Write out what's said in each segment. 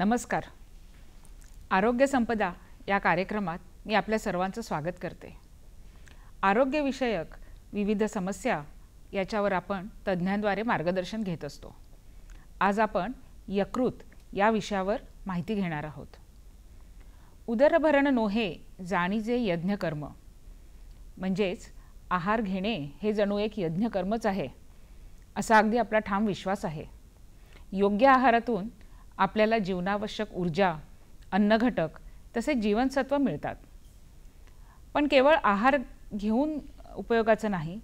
नमस्कार. आरोग्य संपदा या कार्यक्रमात मी आपल्या सर्वांचं स्वागत करते. आरोग्यविषयक विविध समस्या याच्यावर आपण तज्ज्ञांद्वारे मार्गदर्शन घेत असतो. आज आपण यकृत या विषयावर माहिती घेणार आहोत. उदरभरण नोहे जाणीजे यज्ञकर्म, म्हणजेच आहार घेणे हे जणू एक यज्ञकर्मच आहे असा अगदी आपला ठाम विश्वास आहे. योग्य आहारातून आपल्याला जीवनावश्यक ऊर्जा, अन्नघटक तसेच जीवनसत्व मिळतात. पण केवळ आहार घेऊन उपयोगाचं नाही,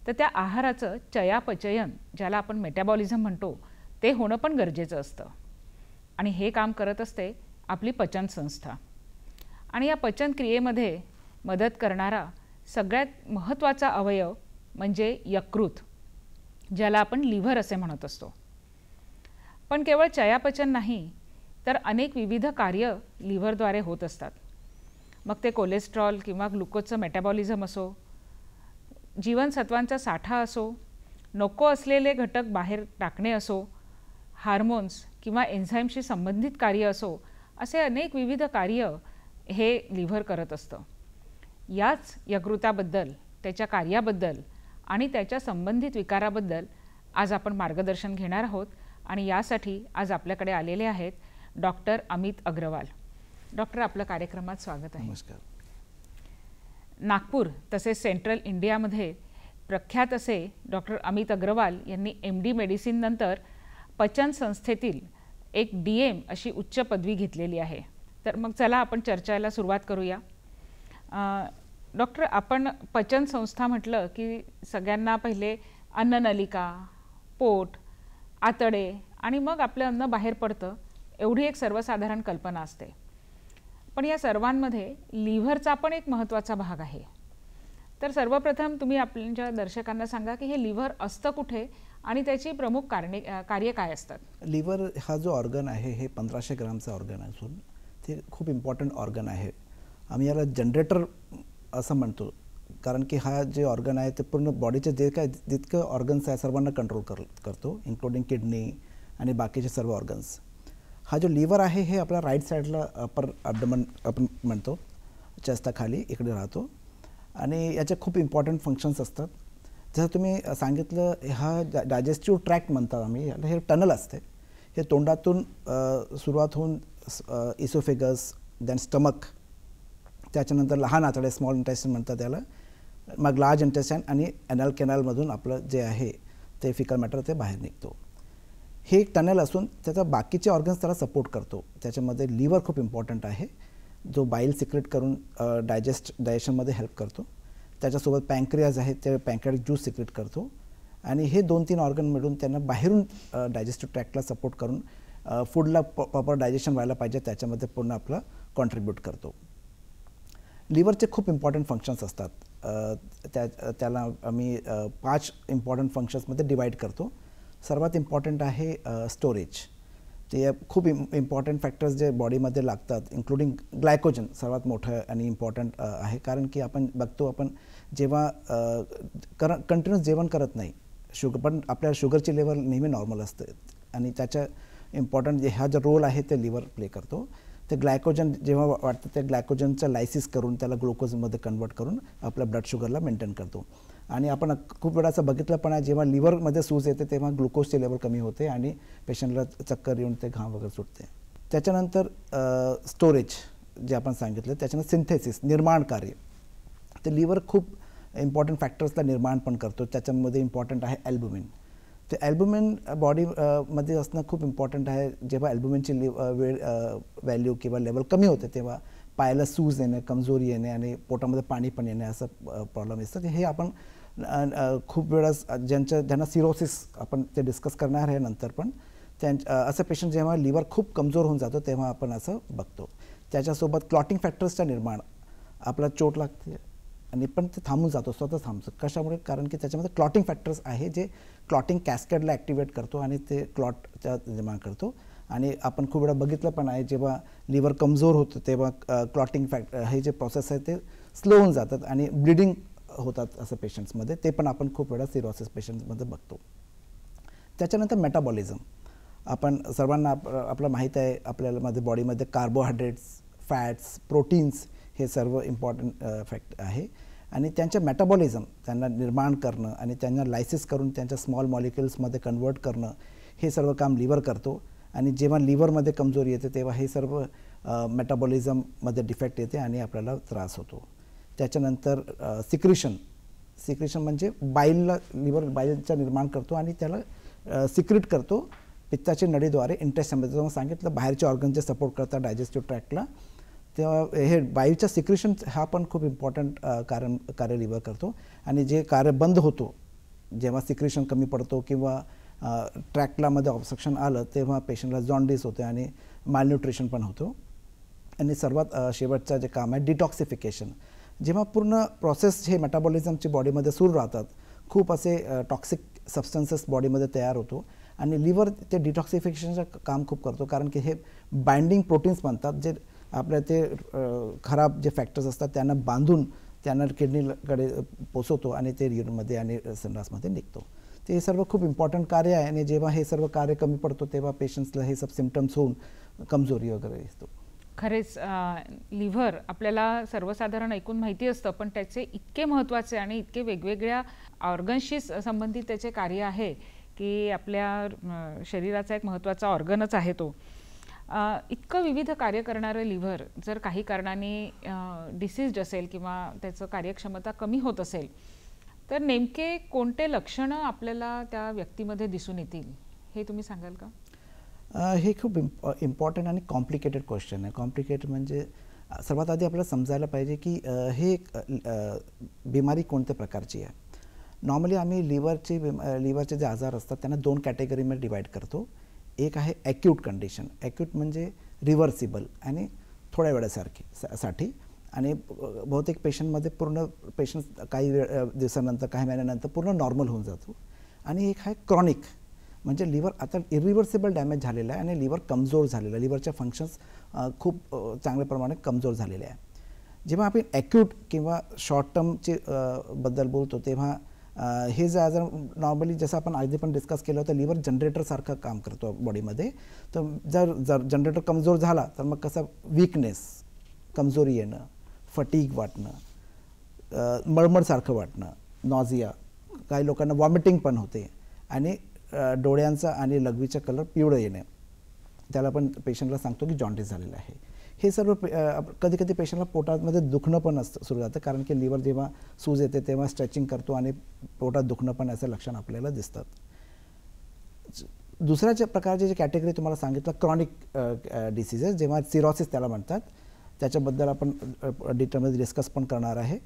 तर त्या आहाराचं चयापचयन, ज्याला आपण मेटाबॉलिझम म्हणतो, ते होणं पण गरजेचं असतं. आणि हे काम करत असते आपली पचन संस्था. आणि या पचन क्रियेमध्ये मदत करणारा सगळ्यात महत्त्वाचा अवयव म्हणजे यकृत, ज्याला आपण लिव्हर असे म्हणत असतो. पण केवळ चयापचन नाही, तर अनेक विविध कार्य लिव्हरद्वारे होत असतात. मग ते कोलेस्ट्रॉल किंवा ग्लुकोजचं मेटाबॉलिझम असो, जीवनसत्वांचा साठा असो, नको असलेले घटक बाहेर टाकणे असो, हार्मोन्स किंवा एन्झाईमशी संबंधित कार्य असो, असे अनेक विविध कार्य हे लिव्हर करत असतं. याच यकृताबद्दल, त्याच्या कार्याबद्दल आणि त्याच्या संबंधित विकाराबद्दल आज आपण मार्गदर्शन घेणार आहोत. आणि यासाठी आज आपल्याकडे आलेले आहेत डॉक्टर अमित अग्रवाल. डॉक्टर, आपलं कार्यक्रमात स्वागत आहे. नमस्कार. नागपूर तसेच सेंट्रल इंडियामध्ये प्रख्यात असे डॉक्टर अमित अग्रवाल यांनी MD मेडिसिन नंतर पचन संस्थेतील एक DM अशी उच्च पदवी घेतलेली आहे. तर मग चला आपण चर्चेला सुरुवात करूया. डॉक्टर, आपण पचन संस्था म्हटलं की सगळ्यांना पहिले अन्ननलिका, पोट, आतडे आणि मग आपलं अन्न बाहेर पडतं, एवढी एक सर्वसाधारण कल्पना असते. पण या सर्वांमध्ये लिव्हरचा पण एक महत्त्वाचा भाग आहे. तर सर्वप्रथम तुम्ही आपल्या दर्शकांना सांगा की हे लिव्हर असतं कुठे आणि त्याची प्रमुख कार्य काय असतात. लिव्हर हा जो ऑर्गन आहे हे 1500 ग्रामचा ऑर्गन असून ते खूप इम्पॉर्टंट ऑर्गन आहे. आम्ही याला जनरेटर असं म्हणतो, कारण की हा जे ऑर्गन आहे ते पूर्ण बॉडीचे जे काय जितकं ऑर्गन्स आहे सर्वांना कंट्रोल करतो, इन्क्लुडिंग किडनी आणि बाकीचे सर्व ऑर्गन्स. हा जो लिव्हर आहे हे आपल्या राईट साईडला अपर ॲब्डोमेन आपण म्हणतो, चेस्टाखाली इकडे राहतो आणि याचे खूप इम्पॉर्टंट फंक्शन्स असतात. जसं तुम्ही सांगितलं, हा डायजेस्टिव्ह ट्रॅक्ट म्हणतात आम्ही याला. हे टनल असते, हे तोंडातून सुरुवात होऊन इसोफेगस, देन स्टमक, त्याच्यानंतर लहान आतडे स्मॉल इंटेस्टाईन म्हणतात त्याला, मग लार्ज इंटेस्टाईन आणि ॲनल कॅनलमधून आपलं जे आहे ते फिकल मॅटर ते बाहेर निघतो. हे एक टनल असून त्याचा बाकीचे ऑर्गन्स त्याला सपोर्ट करतो. त्याच्यामध्ये लिव्हर खूप इम्पॉर्टंट आहे, जो बाईल सिक्रेट करून डायजेशनमध्ये हेल्प करतो. त्याच्यासोबत पँक्रियाज आहे, ते पँक्रियाटिक ज्यूस सिक्रेट करतो. आणि हे 2-3 ऑर्गन मिळून त्यांना बाहेरून डायजेस्टिव्ह ट्रॅक्टला सपोर्ट करून फूडला प्रॉपर डायजेशन व्हायला पाहिजे त्याच्यामध्ये पूर्ण आपलं कॉन्ट्रीब्यूट करतो. लिव्हरचे खूप इम्पॉर्टंट फंक्शन्स असतात. त्याला आम्ही 5 इम्पॉर्टंट फंक्शन्समध्ये डिवाईड करतो. सर्वात इम्पॉर्टंट आहे स्टोरेज. ते खूप इम्पॉर्टंट फॅक्टर्स जे बॉडीमध्ये लागतात, इन्क्लुडिंग ग्लायकोजन सर्वात मोठं आणि इम्पॉर्टंट आहे. कारण की आपण बघतो, आपण जेव्हा कंटिन्यूस जेवण करत नाही, पण आपल्या शुगरची लेवल नेहमी नॉर्मल असते आणि त्याच्या इम्पॉर्टंट हा जो रोल आहे ते लिव्हर प्ले करतो. ते ग्लायकोजन जेव्हा वाटतं ते ग्लायकोजनचं लायसिस करून त्याला ग्लुकोजमध्ये कन्वर्ट करून आपल्या ब्लड शुगरला मेंटेन करतो. आणि आपण खूप वेळा असं बघितलं पण आहे, जेव्हा लिव्हरमध्ये सूज येते तेव्हा ग्लुकोजचे लेवल कमी होते आणि पेशंटला चक्कर येऊन ते घाम वगैरे सुटते. त्याच्यानंतर स्टोरेज जे आपण सांगितलं, त्याच्यानंतर सिंथेसिस, निर्माण कार्य. ते लिव्हर खूप इम्पॉर्टंट फॅक्टर्सला निर्माण पण करतो. त्याच्यामध्ये इम्पॉर्टंट आहे ॲल्ब्युमिन. ते ॲल्ब्युमिन बॉडीमध्ये असणं खूप इम्पॉर्टंट आहे. जेव्हा ॲल्ब्युमिनची व्हॅल्यू किंवा लेवल कमी होते तेव्हा पायाला सूज येणे, कमजोरी येणे आणि पोटामध्ये पाणी पण येणे असं प्रॉब्लेम असतं. हे आपण खूप वेळेस ज्यांना सिरोसिस आपण ते डिस्कस करणार आहे नंतर, पण असं पेशंट जेव्हा लिव्हर खूप कमजोर होऊन जातो तेव्हा आपण असं बघतो. त्याच्यासोबत क्लॉटिंग फॅक्टर्सचं निर्माण, आपला चोट लागते आणि पण ते थांबून जातो, स्वतः थांबतो. कशामुळे? कारण की त्याच्यामध्ये क्लॉटिंग फॅक्टर्स आहे जे क्लॉटिंग कॅस्केडला ॲक्टिवेट करतो आणि ते क्लॉटच्या निर्माण करतो. आणि आपण खूप वेळा बघितलं पण आहे, जेव्हा लिव्हर कमजोर होतं तेव्हा क्लॉटिंग हे जे प्रोसेस आहे ते स्लो होऊन जातात आणि ब्लिडिंग होतात असं पेशंट्समध्ये. ते पण आपण खूप वेळा सिरोसिस पेशंट्समध्ये बघतो. त्याच्यानंतर मेटाबॉलिझम. आपण सर्वांना आपलं माहीत आहे आपल्याला मध्ये बॉडीमध्ये कार्बोहायड्रेट्स, फॅट्स, प्रोटीन्स हे सर्व इम्पॉर्टंट फॅक्ट आहे आणि त्यांच्या मेटाबॉलिझम त्यांना निर्माण करणं आणि त्यांना लायसिस करून त्यांच्या स्मॉल मॉलिक्युल्समध्ये कन्वर्ट करणं हे सर्व काम लिव्हर करतो आणि जेव्हा लिव्हरमध्ये कमजोरी येते तेव्हा हे सर्व मेटाबॉलिझममध्ये डिफेक्ट येते आणि आपल्याला त्रास होतो. त्याच्यानंतर सिक्रेशन म्हणजे बाईलला लिव्हर बाईलचा निर्माण करतो आणि त्याला सिक्रेट करतो पित्ताच्या नळीद्वारे इंटेस्टाईनमध्ये. जेव्हा सांगितलं बाहेरचे ऑर्गन जे सपोर्ट करतात डायजेस्टिव्ह ट्रॅक्टला तेव्हा हे बाईलच्या सिक्रेशन हा पण खूप इम्पॉर्टंट कार्य लिव्हर करतो आणि जे कार्य बंद होतो जेव्हा सिक्रेशन कमी पडतो किंवा ट्रॅक्टलामध्ये ऑब्स्ट्रक्शन आलं तेव्हा पेशंटला जॉन्डिस होते आणि मालन्यूट्रिशन पण होतो. आणि सर्वात शेवटचं जे काम आहे डिटॉक्सिफिकेशन. जेव्हा पूर्ण प्रोसेस हे मेटाबॉलिझमचे बॉडीमध्ये सुरू राहतात खूप असे टॉक्सिक सबस्टन्सेस बॉडीमध्ये तयार होतो आणि लिव्हर ते डिटॉक्सिफिकेशनचं काम खूप करतो कारण की हे बाइंडिंग प्रोटीन्स म्हणतात जे आपल्या ते खराब जे फॅक्टर्स असतात त्यांना बांधून त्यांना किडनीकडे पोचवतो आणि ते युरिनमध्ये आणि संडासमध्ये निघतो. ते सर्व खूप इम्पॉर्टंट कार्य आहे आणि जेव्हा हे सर्व कार्य कमी पडतो तेव्हा पेशंट्सला हे सब सिम्पटम्स होऊन कमजोरी वगैरे येतो. खरेच लिव्हर आपल्याला सर्वसाधारण ऐकून माहिती असतं पण त्याचे इतके महत्त्वाचे आणि इतके वेगवेगळ्या ऑर्गन्सशी संबंधित त्याचे कार्य आहे की आपल्या शरीराचा एक महत्त्वाचा ऑर्गनच आहे तो. इतकं विविध कार्य करणारं लिव्हर जर काही कारणाने डिसीज्ड असेल किंवा त्याचं कार्यक्षमता कमी होत असेल तर नेमके कोणते लक्षणं आपल्याला त्या व्यक्तीमध्ये दिसून येतील हे तुम्ही सांगाल का? हे खूप इम्पॉर्टंट आणि कॉम्प्लिकेटेड क्वेश्चन आहे. कॉम्प्लिकेटेड म्हणजे सर्वात आधी आपल्याला समजायला पाहिजे की हे बिमारी कोणत्या प्रकारची आहे. नॉर्मली आम्ही लिव्हरचे जे आजार असतात त्यांना 2 कॅटेगरीमध्ये डिवाईड करतो. एक आहे ॲक्यूट कंडिशन. ॲक्यूट म्हणजे रिव्हर्सिबल आणि थोड्या वेळासाठी आणि बहुतेक पेशंटमध्ये पूर्ण पेशंट काही दिवसानंतर काही महिन्यानंतर पूर्ण नॉर्मल होऊन जातो. आणि एक आहे क्रॉनिक म्हणजे लिव्हर आता इरिव्हर्सिबल डॅमेज झालेला आहे आणि लिव्हर कमजोर झालेला आहे. लिव्हरच्या फंक्शन्स खूप चांगल्या प्रमाणात कमजोर झालेले आहे. जेव्हा आपण ॲक्यूट किंवा शॉर्ट टर्मचे बद्दल बोलतो तेव्हा हे जे आजार नॉर्मली जसं आपण आधी पण डिस्कस केलं होतं लिव्हर जनरेटरसारखं काम करतो बॉडीमध्ये. तर जर जनरेटर कमजोर झाला तर मग कसं वीकनेस, कमजोरी येणं, फटीग वाटणं, मळमळसारखं वाटणं, नॉझिया, काही लोकांना वॉमिटिंग पण होते आणि डोळ्यांचा आणि लघवीचा कलर पिवळं येणे त्याला पण पेशंटला सांगतो की जॉन्डिस झालेला आहे. हे सर्व कधी कधी पेशंटला पोटामध्ये दुखणं पण सुरू जातं कारण की लिव्हर जेव्हा सूज येते तेव्हा स्ट्रेचिंग करतो आणि पोटात दुखणं पण असं लक्षण आपल्याला दिसतात. दुसऱ्या प्रकारचे जे कॅटेगरी तुम्हाला सांगितलं क्रॉनिक डिसीजेस जेव्हा सिरोसिस त्याला म्हणतात त्याच्याबद्दल आपण डिटेलमध्ये डिस्कस पण करणार आहे.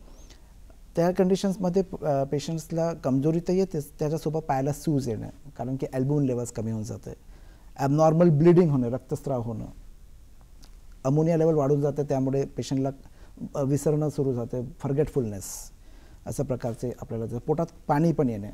त्या कंडिशन्समध्ये पेशंट्सला कमजोरी तर येतेच त्याच्यासोबत पायाला सूज येणं कारण की ॲल्ब्युमिन लेवल्स कमी होऊन जाते, ॲबनॉर्मल ब्लिडिंग होणं, रक्तस्राव होणं, अमोनिया लेवल वाढून जातं त्यामुळे पेशंटला विसरणं सुरू जाते, फॉरगेटफुलनेस अशा प्रकारचे आपल्याला पोटात पाणी पण येणं,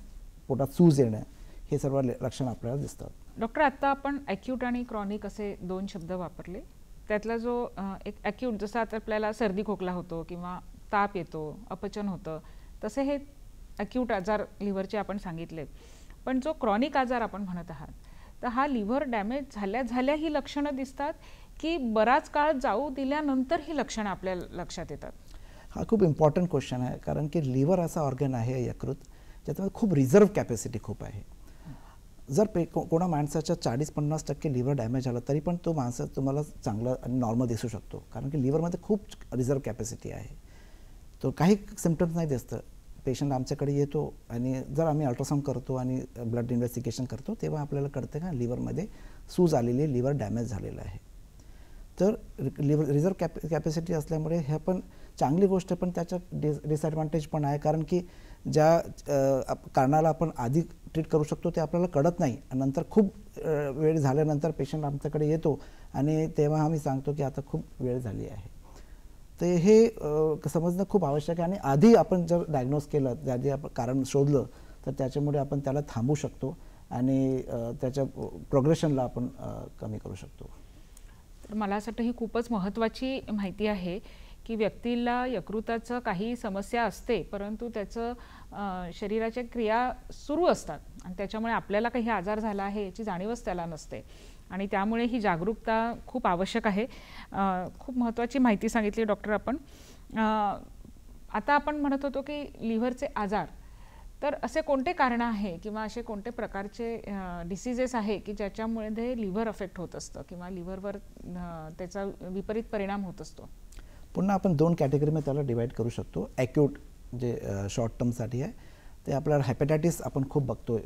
पोटात सूज येणं हे सर्व लक्षणं आपल्याला दिसतात. डॉक्टर आता आपण ॲक्यूट आणि क्रॉनिक असे 2 शब्द वापरले. त्यातला जो एक ॲक्यूट जसं आता आपल्याला सर्दी खोकला होतो किंवा ताप येतो, अपचन होतं तसे हे ॲक्यूट आजार लिव्हरचे आपण सांगितले. पण जो क्रॉनिक आजार आपण म्हणत आहात तर हा लिव्हर डॅमेज झाल्या ही लक्षणं दिसतात की बराच काळ जाऊ दिल्यानंतर ही लक्षणं आपल्या लक्षात येतात? हा खूप इम्पॉर्टंट क्वेश्चन आहे कारण की लिव्हर असा ऑर्गन आहे यकृत ज्याच्यामध्ये खूप रिझर्व कॅपॅसिटी खूप आहे. जर कोणा माणसाच्या 40-50% लिव्हर डॅमेज झाला तरी पण तो माणसं तुम्हाला चांगला आणि नॉर्मल दिसू शकतो कारण की लिव्हरमध्ये खूप रिझर्व कॅपॅसिटी आहे. तो काही सिम्पटम्स नाही दिसतं. पेशंट आमच्याकडे येतो आणि जर आम्ही अल्ट्रासाऊंड करतो आणि ब्लड इन्व्हेस्टिगेशन करतो तेव्हा आपल्याला कळतं का लिव्हरमध्ये सूज आलेली, लिव्हर डॅमेज झालेलं आहे. तर लिव्हर रिझर्व कॅपॅसिटी असल्यामुळे ह्या पण चांगली गोष्ट पण त्याच्या डिसॲडव्हान्टेज पण आहे कारण की ज्या कारणाला आपण आधी ट्रीट करू शकतो ते आपल्याला कळत नाही आणि नंतर खूप वेळ झाल्यानंतर पेशंट आमच्याकडे येतो आणि तेव्हा आम्ही सांगतो की आता खूप वेळ झाली आहे. तर हे समजणं खूप आवश्यक आहे आणि आधी आपण जर डायग्नोज केलं त्याआधी आपण कारण शोधलं तर त्याच्यामुळे आपण त्याला थांबवू शकतो आणि त्याच्या प्रोग्रेशनला आपण कमी करू शकतो. तर मला असं वाटतं ही खूपच महत्त्वाची माहिती आहे की व्यक्तीला यकृताचं काही समस्या असते परंतु त्याचं शरीराच्या क्रिया सुरू असतात आणि त्याच्यामुळे आपल्याला काही आजार झाला आहे याची जाणीवच त्याला नसते आणि त्यामुळे ही जागरूकता खूप आवश्यक आहे. खूप महत्त्वाची माहिती सांगितली डॉक्टर आपण. आता आपण म्हणत होतो की लिव्हरचे आजार, तर असे कोणते कारणं आहे किंवा असे कोणते प्रकारचे डिसीजेस आहे की ज्याच्यामुळे ते लिव्हर अफेक्ट होत असतं किंवा लिव्हरवर त्याचा विपरीत परिणाम होत असतो? पुन्हा आपण 2 कॅटेगरीमध्ये त्याला डिवाइड करू शकतो. ॲक्यूट जे शॉर्ट टर्मसाठी आहे ते आपल्याला हेपॅटायटिस आपण खूप बघतो.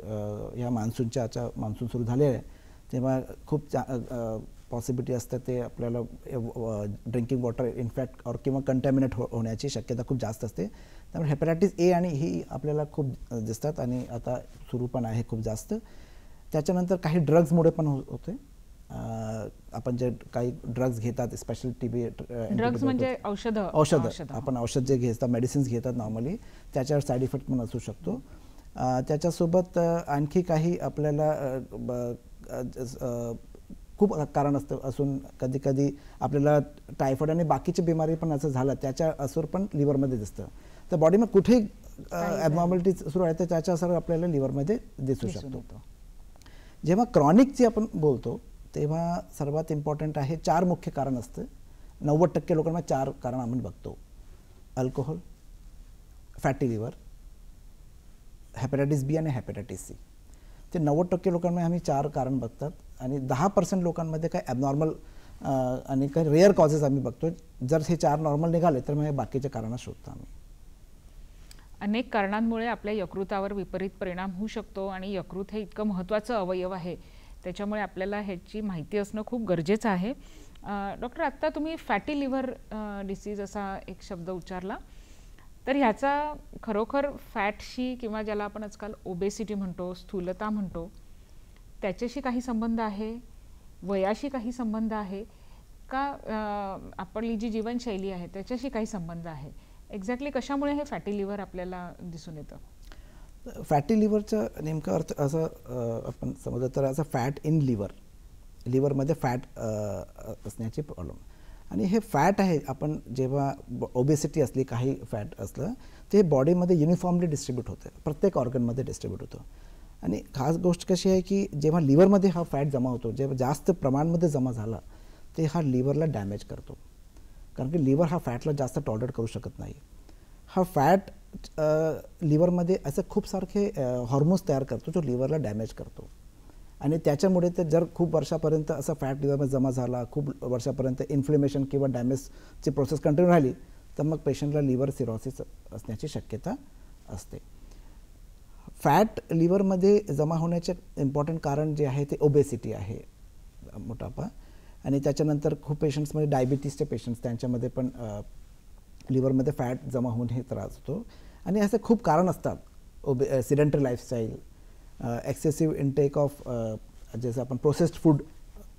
या मान्सून सुरू झाले आहे तेव्हा खूप पॉसिबिलिटी असते ते आपल्याला ड्रिंकिंग वॉटर इन्फॅक्ट और किंवा कंटॅमिनेट होण्याची शक्यता खूप जास्त असते. त्यामुळे हेपॅटायटिस ए आणि ही आपल्याला खूप दिसतात आणि आता सुरू पण आहे खूप जास्त. त्याच्यानंतर काही ड्रग्समुळे पण होते. आपण जे काही ड्रग्स घेतात स्पेशल टीबी ड्रग्स म्हणजे औषधं आपण औषध जे घेतात मेडिसिन्स घेतात नॉर्मली त्याच्यावर साईड इफेक्ट पण असू शकतो. त्याच्यासोबत आणखी काही आपल्याला खूप कारण असून कधी कधी आपल्याला टायफॉइड आणि बाकीची बिमारी पण असं झालं त्याच्या असर पण लिव्हरमध्ये दिसतं. तर बॉडीमध्ये कुठेही ॲबनॉर्मॅलिटीज सुरू आहे तर त्याचा असर आपल्याला लिव्हरमध्ये दिसू शकतो. जेव्हा क्रॉनिकची आपण बोलतो तेव्हा सर्वात इम्पॉर्टंट आहे 4 मुख्य कारण असतं. 90% लोकांना 4 कारण आपण बघतो. अल्कोहोल, फॅटी लिव्हर, हेपॅटायटिस बी आणि हेपॅटायटिस सी. ते 90% लोकांमध्ये आम्ही 4 कारण बघतात आणि 10% लोकांमध्ये काही ॲबनॉर्मल आणि काही रेअर कॉजेस आम्ही बघतो. जर हे 4 नॉर्मल निघाले तर मग बाकीच्या कारणं शोधतो आम्ही. अनेक कारणांमुळे आपल्या यकृतावर विपरीत परिणाम होऊ शकतो आणि यकृत हे इतकं महत्त्वाचं अवयव आहे त्याच्यामुळे आपल्याला ह्याची माहिती असणं खूप गरजेचं आहे. डॉक्टर, आत्ता तुम्ही फॅटी लिव्हर डिसीज असा एक शब्द उच्चारला, तर ह्याचा खरोखर फॅटशी किंवा ज्याला आपण आजकाल ओबेसिटी म्हणतो, स्थूलता म्हणतो, त्याच्याशी काही संबंध आहे? वयाशी काही संबंध आहे का? आपली जी जीवनशैली आहे त्याच्याशी काही संबंध आहे? एक्झॅक्टली कशामुळे हे फॅटी लिव्हर आपल्याला दिसून येतं? फॅटी लिव्हरचा नेमका अर्थ असं आपण समजलं तर असं फॅट इन लिव्हरमध्ये फॅट असण्याची प्रॉब्लेम. आणि हे फॅट आहे आपण जेव्हा ओबेसिटी असली काही फॅट असलं ते बॉडीमध्ये युनिफॉर्मली डिस्ट्रीब्यूट होतं, प्रत्येक ऑर्गनमध्ये डिस्ट्रीब्यूट होतं. आणि खास गोष्ट कशी आहे की जेव्हा लिव्हरमध्ये हा फॅट जमा होतो, जेव्हा जास्त प्रमाणामध्ये जमा झाला ते हा लिव्हरला डॅमेज करतो. कारण की लिव्हर हा फॅटला जास्त टॉलरेट करू शकत नाही. हा फॅट लिव्हरमध्ये असं खूप सारखे हॉर्मोन्स तयार करतो जो लिव्हरला डॅमेज करतो. आणि त्याच्यामुळे ते जर खूप वर्षापर्यंत असा फॅट लिव्हरमध्ये जमा झाला, खूप वर्षापर्यंत इन्फ्लेमेशन किंवा डॅमेजची प्रोसेस कंटिन्यू राहिली तर मग पेशंटला लिव्हर सिरोसिस असण्याची शक्यता असते. फॅट लिव्हरमध्ये जमा होण्याचे इम्पॉर्टंट कारण जे आहे ते ओबेसिटी आहे, मोटापा. आणि त्याच्यानंतर खूप पेशंट्समध्ये डायबिटीसचे पेशंट्स त्यांच्यामध्ये पण लिव्हरमध्ये फॅट जमा होऊन हे त्रास होतो. आणि असे खूप कारण असतात. Sedentary lifestyle, excessive intake of जसं आपण processed food,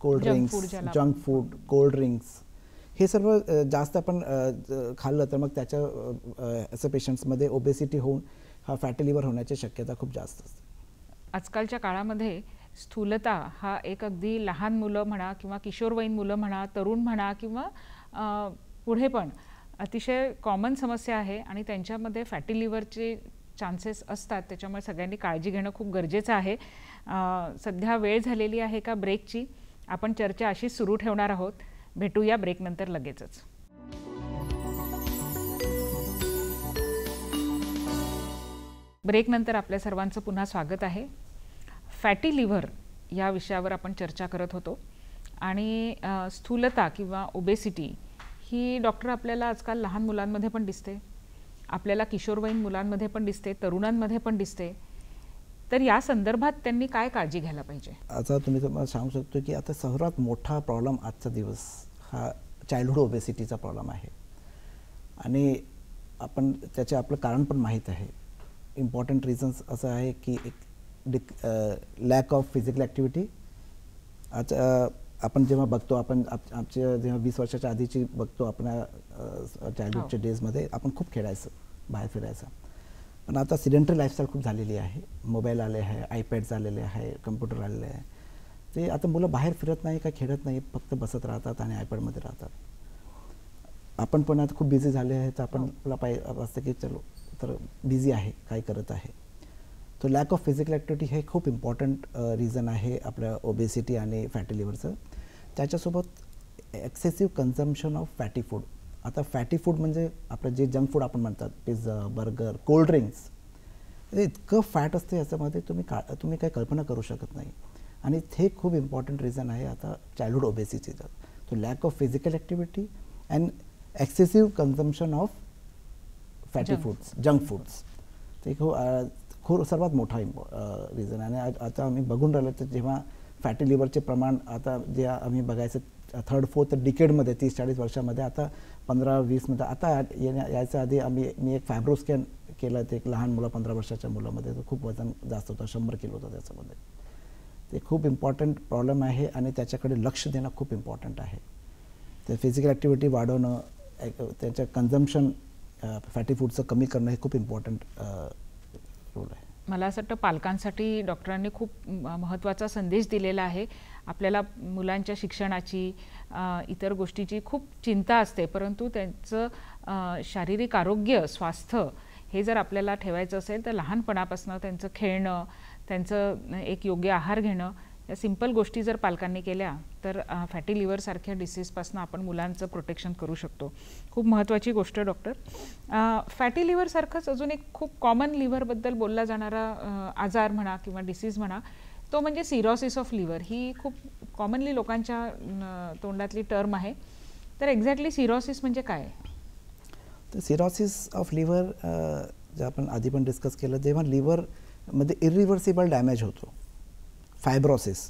cold drinks, junk food, cold drinks हे सर्व जास्त आपण खाल्लं तर मग त्याच्या असं पेशंट्समध्ये ओबेसिटी होऊन हा फॅटी लिव्हर होण्याची शक्यता खूप जास्त असते. आजकालच्या काळामध्ये स्थूलता हा एक अगदी लहान मुलं म्हणा किंवा किशोरवयीन मुलं म्हणा, तरुण म्हणा किंवा पुढे पण अतिशय कॉमन समस्या आहे आणि त्यांच्यामध्ये फॅटी लिव्हरचे चान्सेस असतात. त्याच्यामुळे सगळ्यांनी काळजी घेणं खूप गरजेचं आहे. सध्या वेळ झालेली आहे का ब्रेकची? आपण चर्चा अशीच सुरू ठेवणार आहोत. भेटूया ब्रेकनंतर लगेचच. ब्रेकनंतर आपल्या सर्वांचं पुन्हा स्वागत आहे. फॅटी लिव्हर या विषयावर आपण चर्चा करत होतो आणि स्थूलता किंवा ओबेसिटी ही डॉक्टर आपल्याला आजकाल लहान मुलांमध्ये पण दिसते, आपल्याला किशोरवयीन मुलांमध्ये पण दिसते, तरुणांमध्ये पण दिसते. तर या संदर्भात त्यांनी काय काळजी घ्यायला पाहिजे? आता तुम्ही मला सांगू शकतो की आता सर्वात मोठा प्रॉब्लेम आजचा दिवस हा चाइल्डहुड ओबेसिटीचा प्रॉब्लेम आहे. आणि आपण त्याचे आपलं कारण पण माहीत आहे. इम्पॉर्टंट रिझन्स असं आहे की एक लॅक ऑफ फिजिकल ॲक्टिव्हिटी. आता आपण जेव्हा बघतो, आपण आमच्या जेव्हा 20 वर्षाच्या आधीची बघतो, आपण चाइल्डहुडच्या डेजमध्ये आपण खूप खेळायचं, बाहेर फिरायचं. पण आता सिडेंटरी लाईफस्टाईल खूप झालेली आहे. मोबाईल आले आहे, आयपॅड्स आलेले आहे, कम्प्युटर आलेले आहे. ते आता मुलं बाहेर फिरत नाही, काय खेळत नाही, फक्त बसत राहतात आणि आयपॅडमध्ये राहतात. आपण पण आता खूप बिझी झाले आहे तर आपण आपला असतं की चलो तर बिझी आहे, काय करत आहे. तो लॅक ऑफ फिजिकल ॲक्टिव्हिटी हे खूप इम्पॉर्टंट रिझन आहे आपल्या ओबेसिटी आणि फॅटी लिव्हरचं. त्याच्यासोबत excessive consumption of fatty food. आता फॅटी फूड म्हणजे आपलं जे जंक फूड आपण म्हणतात, पिझ्झा, बर्गर, कोल्ड ड्रिंक्स, हे इतकं फॅट असते याच्यामध्ये तुम्ही काही कल्पना करू शकत नाही. आणि हे खूप इम्पॉर्टंट रिझन आहे आता चाइल्डहुड ओबेसिटीचं. तो lack of physical activity and excessive consumption of fatty foods, junk foods, ते खूप सर्वात मोठा रिझन. आणि आता आम्ही बघून राहिलो तर जेव्हा फॅटी लिव्हरचे प्रमाण आता जे आम्ही बघायचं 3rd-4th डिकेडमध्ये 30-40 वर्षामध्ये, आता 15-20मध्ये, आता याच्या आधी मी एक फायब्रोस्कॅन केलं, ते एक लहान मुलं 15 वर्षाच्या मुलामध्ये, तर खूप वजन जास्त होतं, 100 किलो होतं त्याच्यामध्ये. ते खूप इम्पॉर्टंट प्रॉब्लेम आहे आणि त्याच्याकडे लक्ष देणं खूप इम्पॉर्टंट आहे. ते फिजिकल ॲक्टिव्हिटी वाढवणं, त्याचं कन्झम्पशन फॅटी फूडचं कमी करणं हे खूप इम्पॉर्टंट रोल आहे. मला असं वाटतं पालकांसाठी डॉक्टरांनी खूप महत्त्वाचा संदेश दिलेला आहे. आपल्याला मुलांच्या शिक्षणाची, इतर गोष्टीची खूप चिंता असते, परंतु त्यांचं शारीरिक आरोग्य, स्वास्थ्य हे जर आपल्याला ठेवायचं असेल तर लहानपणापासून त्यांचं खेळणं, त्यांचं एक योग्य आहार घेणं, या सिंपल गोष्टी जर पालकांनी केल्या तर फॅटी लिव्हरसारख्या डिसीजपासून आपण मुलांचं प्रोटेक्शन करू शकतो. खूप महत्त्वाची गोष्ट डॉक्टर. फॅटी लिव्हरसारखंच अजून एक खूप कॉमन लिव्हरबद्दल बोलला जाणारा आजार म्हणा किंवा डिसीज म्हणा, तो म्हणजे सिरोसिस ऑफ लिव्हर. ही खूप कॉमनली लोकांच्या तोंडातली टर्म आहे. तर एक्झॅक्टली सिरोसिस म्हणजे काय? तर सिरोसिस ऑफ लिव्हर जे आपण आधी पण डिस्कस केलं, जेव्हा लिव्हरमध्ये इरिव्हर्सिबल डॅमेज होतो, फायब्रोसिस,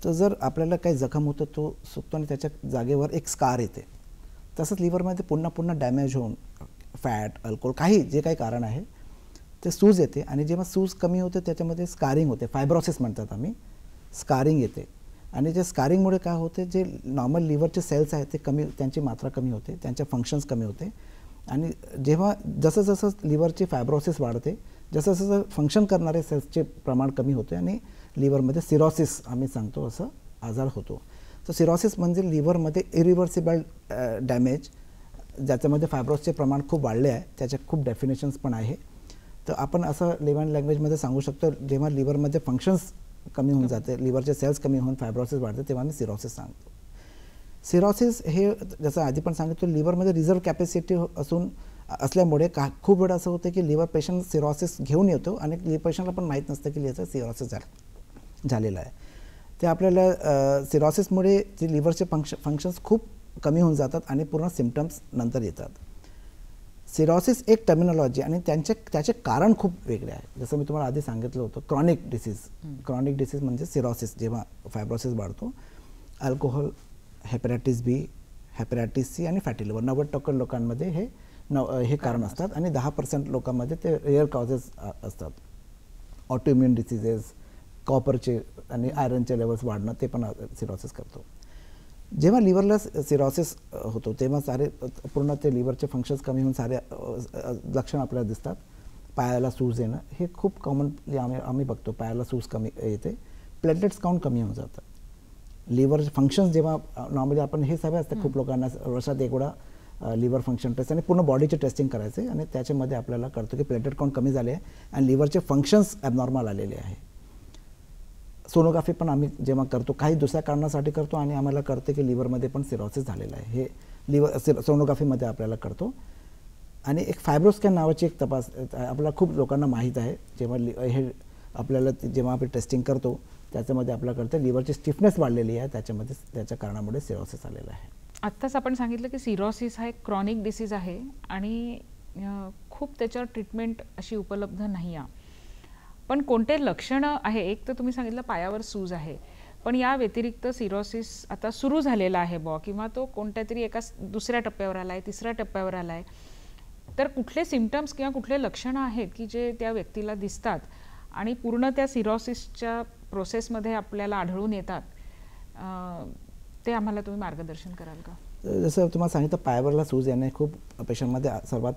तर जर आपल्याला काही जखम होतं, तो सुकतो आणि त्याच्या जागेवर एक स्कार येते. तसंच लिव्हरमध्ये पुन्हा डॅमेज होऊन फॅट, अल्कोहोल, जे काही कारण आहे ते सूज येते. आणि जेव्हा सूज कमी होते त्याच्यामध्ये स्कारिंग होते, फायब्रोसिस म्हणतात आम्ही, स्कारिंग येते. आणि जे स्कारिंगमुळे काय होते, जे नॉर्मल लिव्हरचे सेल्स आहेत ते कमी, त्यांची मात्रा कमी होते, त्यांचे फंक्शन्स कमी होते. आणि जेव्हा जसं लिव्हरची फायब्रोसिस वाढते, जसं फंक्शन करणारे सेल्सचे प्रमाण कमी होते आणि लिव्हरमध्ये सिरोसिस आम्ही सांगतो असं आजार होतो. तर सिरोसिस म्हणजे लिव्हरमध्ये इरिव्हर्सिबल डॅमेज, ज्याच्यामध्ये फायब्रोसचे प्रमाण खूप वाढले आहे. त्याचे खूप डेफिनेशन्स पण आहे. तर आपण असं लेमन लँग्वेजमध्ये सांगू शकतो, जेव्हा लिव्हरमध्ये फंक्शन्स कमी होऊन जाते, लिव्हरचे सेल्स कमी होऊन फायब्रोसिस वाढते, तेव्हा मी सिरोसिस सांगतो. सिरोसिस हे जसं आधी पण सांगितलं, लिव्हरमध्ये रिझर्व्ह कॅपॅसिटी असल्यामुळे खूप वेळा असं होतं की लिव्हर पेशंट सिरोसिस घेऊन येतो आणि लिव्हर पेशंटला पण माहीत नसतं की याचं सिरोसिस झालेलं आहे. ते आपल्याला सिरोसिसमुळे जे लिव्हरचे फंक्शन्स खूप कमी होऊन जातात आणि पूर्ण सिम्पटम्स नंतर येतात. सिरोसिस एक टर्मिनॉलॉजी आणि त्याचे कारण खूप वेगळे आहे. जसं मी तुम्हाला आधी सांगितलं होतं, क्रॉनिक डिसीज म्हणजे सिरोसिस, जेव्हा फायब्रोसिस वाढतो. अल्कोहोल, हेपॅटायटिस बी, हेपॅटायटिस सी आणि फॅटी लिव्हर 90% लोकांमध्ये हे कारण असतात आणि 10% लोकांमध्ये ते रेअर कॉजेस असतात. ऑटोइम्युन डिसीजेस, कॉपरचे आणि आयरनचे लेवल्स वाढणं, ते पण सिरोसिस करतो. जेव्हा लिव्हरला सिरोसिस होतो तेव्हा पूर्ण ते लिव्हरचे फंक्शन्स कमी होऊन सारे लक्षणं आपल्याला दिसतात. पायाला सूज येणं हे खूप कॉमनली आम्ही बघतो. पायाला सूज कमी येते, प्लेटलेट्स काउंट कमी होऊन जातं. लिव्हर फंक्शन्स जेव्हा नॉर्मली आपण हे सगळं असतं, खूप लोकांना वर्षात एकदा लिव्हर फंक्शन टेस्ट आणि पूर्ण बॉडीचे टेस्टिंग करायचे आणि त्याच्यामध्ये आपल्याला कळतं की प्लेटलेट काउंट कमी झाले आहे आणि लिव्हरचे फंक्शन्स ॲबनॉर्मल आलेले आहे. सोनोग्राफी पण आम्ही जेव्हा करतो, काही दुसऱ्या कारणासाठी करतो आणि आम्हाला कळतं की लिव्हरमध्ये पण सिरोसिस झालेलं आहे, हे लिव्हर सोनोग्राफीमध्ये आपल्याला कळतो. आणि एक फायब्रोस्कॅन नावाची एक तपास आपल्याला खूप लोकांना माहीत आहे. जेव्हा हे आपल्याला जेव्हा आपण टेस्टिंग करतो त्याच्यामध्ये आपल्याला कळतं लिव्हरची स्टिफनेस वाढलेली आहे, त्याच्या कारणामुळे सिरोसिस आलेलं आहे. आत्ताच आपण सांगितलं की सिरोसिस हा एक क्रॉनिक डिसीज आहे आणि खूप त्याच्यावर ट्रीटमेंट अशी उपलब्ध नाही आहे. पण कोणते लक्षणं आहे? एक तर तुम्ही सांगितलं पायावर सूज आहे, पण या व्यतिरिक्त सिरोसिस आता सुरू झालेला आहे किंवा तो कोणत्या तरी एका दुसऱ्या टप्प्यावर आला आहे, तिसऱ्या टप्प्यावर आला आहे, तर कुठले सिम्पटम्स किंवा कुठले लक्षणं आहेत की जे त्या व्यक्तीला दिसतात आणि पूर्ण त्या सिरोसिसच्या प्रोसेसमध्ये आपल्याला आढळून येतात, ते आम्हाला तुम्ही मार्गदर्शन कराल का? जसं तुम्हाला सांगितलं, पायावरला सूज येणे खूप पेशंटमध्ये सर्वात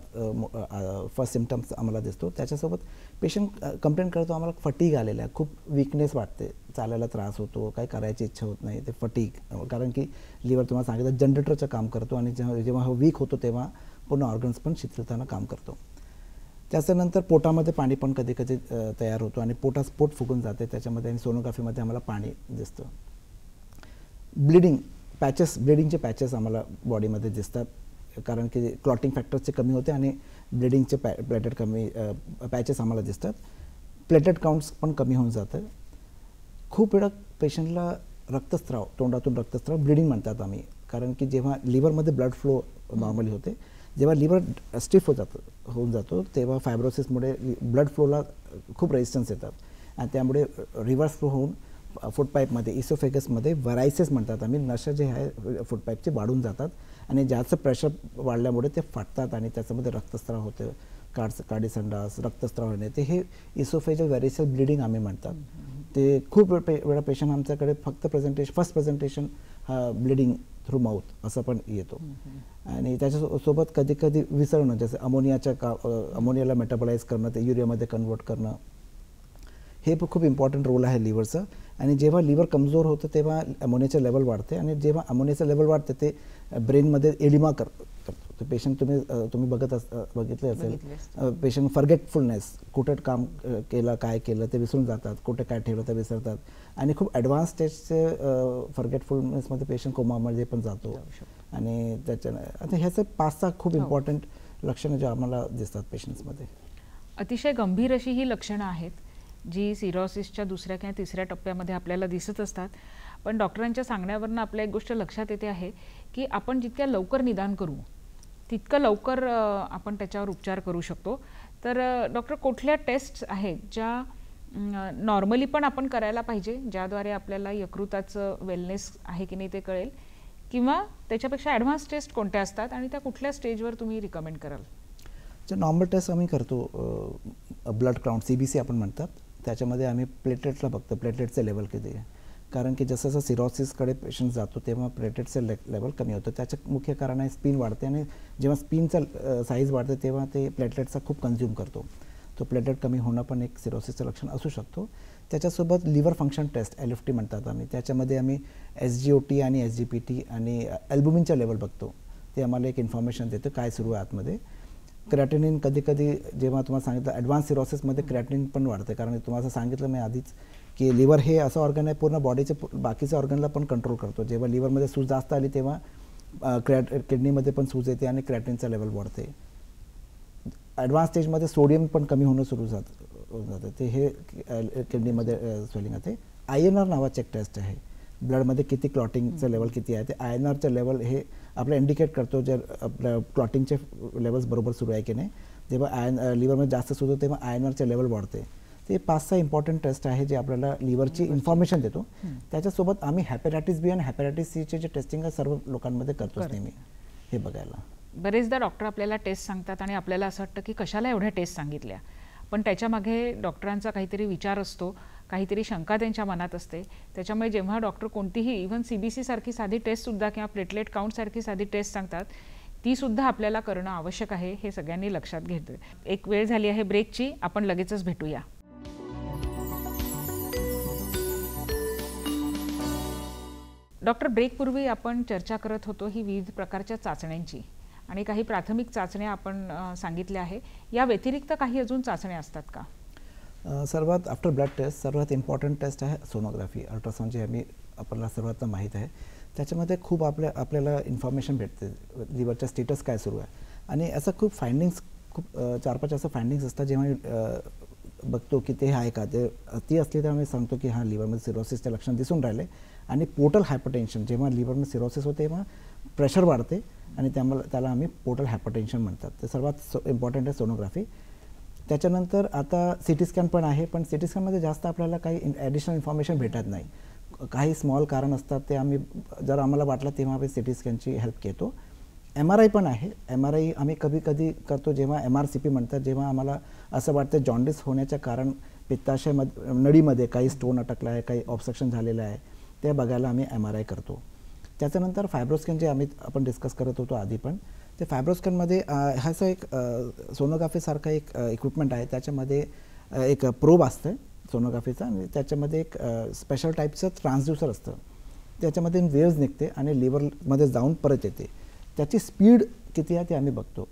फर्स्ट सिम्पटम्स आम्हाला दिसतो. त्याच्यासोबत पेशंट कंप्लेंट करतो, आम्हाला फटीग आलेला आहे, खूप वीकनेस वाटते, चालायला त्रास होतो, काही करायची इच्छा होत नाही. ते फटीग, कारण की लिव्हर तुम्हाला सांगितलं जनरेटरचं काम करतो आणि जेव्हा वीक होतो तेव्हा पूर्ण ऑर्गन्स पण शिथिलताना काम करतो. त्याच्यानंतर पोटामध्ये पाणी पण कधी कधी तयार होतो आणि पोट फुगून जाते त्याच्यामध्ये, आणि सोनोग्राफीमध्ये आम्हाला पाणी दिसतं. ब्लिडिंगचे पॅचेस आम्हाला बॉडीमध्ये दिसतात, कारण की क्लॉटिंग फॅक्टर्सचे कमी होते आणि ब्लिडिंगचे प्लेटेट कमी पॅचेस आम्हाला दिसतात. प्लेटेट काउंट्स पण कमी होऊन जातं. खूप वेळा पेशंटला रक्तस्राव, तोंडातून रक्तस्राव, ब्लिडिंग म्हणतात आम्ही, कारण की जेव्हा लिव्हरमध्ये ब्लड फ्लो नॉर्मली होते, जेव्हा लिव्हर स्टिफ होऊन जातो तेव्हा फायब्रोसिसमुळे ब्लड फ्लोला खूप रेजिस्टन्स येतात आणि त्यामुळे रिव्हर्स फ्लो होऊन फूडपाईपमध्ये, इसोफेगसमध्ये व्हरायसेस म्हणतात आम्ही, नशा जे आहे फूडपाईपचे वाढून जातात आणि जास्त प्रेशर वाढल्यामुळे ते फाटतात आणि त्याच्यामध्ये रक्तस्राव होते, काडीसंडास, रक्तस्राव होणे, ते हे इसोफेजल व्हॅरिसेल ब्लिडिंग आम्ही म्हणतात. ते खूप वेळा पेशंट आमच्याकडे फक्त फर्स्ट प्रेझेंटेशन हा ब्लिडिंग थ्रू माउथ असं पण येतो. आणि त्याच्यासोबत कधी कधी विसरणं, जसं अमोनियाला मेटाबोलाइज करणं, ते युरियामध्ये कन्वर्ट करणं, हे खूप इम्पॉर्टंट रोल आहे लिव्हरचं. आणि जेव्हा लिव्हर कमजोर होतं तेव्हा अमोनियाचं लेवल वाढते आणि जेव्हा अमोनियाचं लेवल वाढते ते ब्रेनमध्ये एडिमा करतो. ते पेशंट तुम्ही बघितले असेल, पेशंट फॉरगेटफुलनेस, कुठे काम केलं, काय केलं ते विसरून जातात, कुठे काय ठेवलं ते विसरतात आणि खूप ॲडव्हान्स स्टेजचे फॉरगेटफुलनेसमध्ये पेशंट कोमामध्ये पण जातो. आणि आता ह्याचं 5-6 खूप इम्पॉर्टंट लक्षणं जे आम्हाला दिसतात पेशंट्समध्ये. अतिशय गंभीर अशी ही लक्षणं आहेत जी सिरोसिसच्या 2ऱ्या किंवा 3ऱ्या टप्प्यामध्ये आपल्याला दिसत असतात. पण डॉक्टरांच्या सांगण्यावरनं आपल्या एक गोष्ट लक्षात येते आहे की आपण जितक्या लवकर निदान करू तितकं लवकर आपण त्याच्यावर उपचार करू शकतो. तर डॉक्टर, कुठल्या टेस्ट आहेत ज्या नॉर्मली पण आपण करायला पाहिजे, ज्याद्वारे आपल्याला यकृताचं वेलनेस आहे की नाही ते कळेल, किंवा त्याच्यापेक्षा ॲडव्हान्स टेस्ट कोणत्या असतात आणि त्या कुठल्या स्टेजवर तुम्ही रिकमेंड कराल? जे नॉर्मल टेस्ट आम्ही करतो, ब्लड काउंट, CBC आपण म्हणतात, त्याच्यामध्ये आम्ही प्लेटलेट्सला बघतो, प्लेटलेटचे लेवल किती आहे. कारण की जसं जसं सिरोसिसकडे पेशंट जातो तेव्हा प्लेटलेटचं लेवल कमी होतं. त्याचं मुख्य कारण आहे स्पिन वाढते आणि जेव्हा स्पिनचं साईज वाढते तेव्हा ते प्लेटलेटचा खूप कन्झ्युम करतो. तो प्लेटलेट कमी होणं पण एक सिरोसिसचं लक्षण असू शकतो. त्याच्यासोबत लिव्हर फंक्शन टेस्ट, LFT म्हणतात आम्ही, त्याच्यामध्ये आम्ही SGOT आणि SGPT आणि अल्बुमिनच्या लेवल बघतो. ते आम्हाला एक इन्फॉर्मेशन देतं काय सुरू आहे आतमध्ये. क्रिएटिनिन कधी कधी, जेव्हा तुम्हाला सांगितलं ॲडव्हान्स सिरोसिसमध्ये क्रिएटिनिन पण वाढते, कारण तुम्हाला सांगितलं मी आधीच की लिव्हर हे असं ऑर्गन आहे पूर्ण बॉडीचे बाकीच्या ऑर्गनला पण कंट्रोल करतो. जेव्हा लिव्हरमध्ये सूज जास्त आली तेव्हा किडनीमध्ये पण सूज येते आणि क्रिएटिनिनचा लेवल वाढते. ॲडव्हान्स स्टेजमध्ये सोडियम पण कमी होणं सुरू जातं, ते हे किडनीमध्ये स्वेलिंग आहे. INR नावाचं एक टेस्ट आहे, ब्लडमध्ये किती क्लॉटिंगचं लेवल किती आहे, ते INRचं लेवल हे आपलं इंडिकेट करतो जर आपल्या क्लॉटिंगचे लेवल्स बरोबर सुरू आहे की नाही. जेव्हा लिव्हरमध्ये जास्त सुरू होतं तेव्हा INRचे लेवल वाढते. ते 5-6 इम्पॉर्टंट टेस्ट आहे जे आपल्याला लिव्हरची इन्फॉर्मेशन देतो. त्याच्यासोबत आम्ही हेपॅटायटिस B आणि हेपॅटायटिस Cचे जे टेस्टिंग आहे सर्व लोकांमध्ये करतोच नेहमी, हे बघायला. बरेचदा डॉक्टर आपल्याला टेस्ट सांगतात आणि आपल्याला असं वाटतं की कशाला एवढ्या टेस्ट सांगितल्या, पण त्याच्यामागे डॉक्टरांचा काहीतरी विचार असतो, काहीतरी शंका त्यांच्या मनात असते. त्याच्यामुळे जेव्हा डॉक्टर कोणतीही इव्हन CBC सारखी साधी टेस्टसुद्धा किंवा प्लेटलेट काउंटसारखी साधी टेस्ट सांगतात ती सुद्धा आपल्याला करणं आवश्यक आहे, हे सगळ्यांनी लक्षात घेतलं. एक वेळ झाली आहे ब्रेकची, आपण लगेचच भेटूया. डॉक्टर, ब्रेकपूर्वी आपण चर्चा करत होतो ही विविध प्रकारच्या चाचण्यांची, आणि काही प्राथमिक चाचण्या आपण सांगितल्या आहे. या व्यतिरिक्त काही अजून चाचण्या असतात का? सर्वात आफ्टर ब्लड टेस्ट सर्वात इम्पॉर्टंट टेस्ट आहे सोनोग्राफी, अल्ट्रासाऊंड, जे आपल्याला सर्वांना माहीत आहे. त्याच्यामध्ये खूप आपल्याला इन्फॉर्मेशन भेटते, लिव्हरचा स्टेटस काय सुरू आहे. आणि असं खूप फाइंडिंग्स, खूप 4-5 असं फाइंडिंग्स असतात जेव्हा बघतो की ते आहे का, ते ती असली तर आम्ही सांगतो की हां, लिव्हरमध्ये सिरोसिसचे लक्षण दिसून राहिले. आणि पोर्टल हायपरटेन्शन, जेव्हा लिव्हरमध्ये सिरोसिस होते तेव्हा प्रेशर वाढते आणि त्याला आम्ही पोर्टल हायपरटेन्शन म्हणतात. ते सर्वात इम्पॉर्टंट आहे सोनोग्राफी. त्याच्यानंतर आता CT स्कॅन पण आहे, पण CT स्कॅनमध्ये जास्त आपल्याला काही ॲडिशनल इन्फॉर्मेशन भेटत नाही. काही स्मॉल कारण असतात ते आम्ही जर आम्हाला वाटलं तेव्हा आम्ही CT स्कॅनची हेल्प घेतो. MRI पण आहे. MRI आम्ही कधी करतो जेव्हा MRCP म्हणतात, जेव्हा आम्हाला असं वाटतं जॉन्डिस होण्याचं कारण पित्ताशय नळीमध्ये काही स्टोन अटकला आहे, काही ऑब्स्ट्रक्शन झालेलं आहे, ते बघायला आम्ही MRI करतो. त्याच्यानंतर फायब्रोस्कॅन जे आपण डिस्कस करत होतो आधी पण, ते फायब्रोस्कॅनमध्ये ह्याचं एक सोनोग्राफीसारखं एक इक्विपमेंट आहे. त्याच्यामध्ये एक प्रोब असतं सोनोग्राफीचा आणि त्याच्यामध्ये एक स्पेशल टाईपचं ट्रान्सड्युसर असतं. त्याच्यामध्ये वेव्ज निघते आणि लिव्हरमध्ये जाऊन परत येते. त्याची स्पीड किती आहे ते आम्ही बघतो.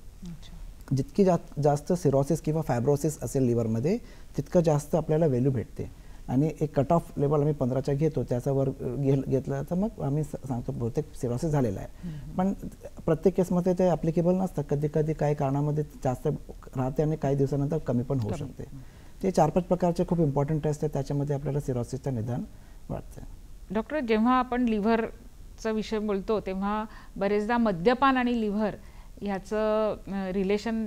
जितकी जास्त सिरोसिस किंवा फायब्रोसिस असेल लिव्हरमध्ये तितकं जास्त आपल्याला व्हॅल्यू भेटते. आणि एक कट ऑफ लेवल आम्ही 15च्या घेतो, त्याच्यावर घेतलं तर मग आम्ही सांगतो बहुतेक सिरोसिस झालेला आहे. पण प्रत्येक केसमध्ये ते ॲप्लिकेबल नसतं. कधी कधी काही कारणामध्ये जास्त राहते आणि काही दिवसानंतर कमी पण होऊ शकते. ते 4-5 प्रकारचे खूप इम्पॉर्टंट टेस्ट आहेत, त्याच्यामध्ये आपल्याला सिरोसिसचं निदान वाटतं. डॉक्टर, जेव्हा आपण लिव्हरचा विषय बोलतो तेव्हा बरेचदा मद्यपान आणि लिव्हर ह्याचं रिलेशन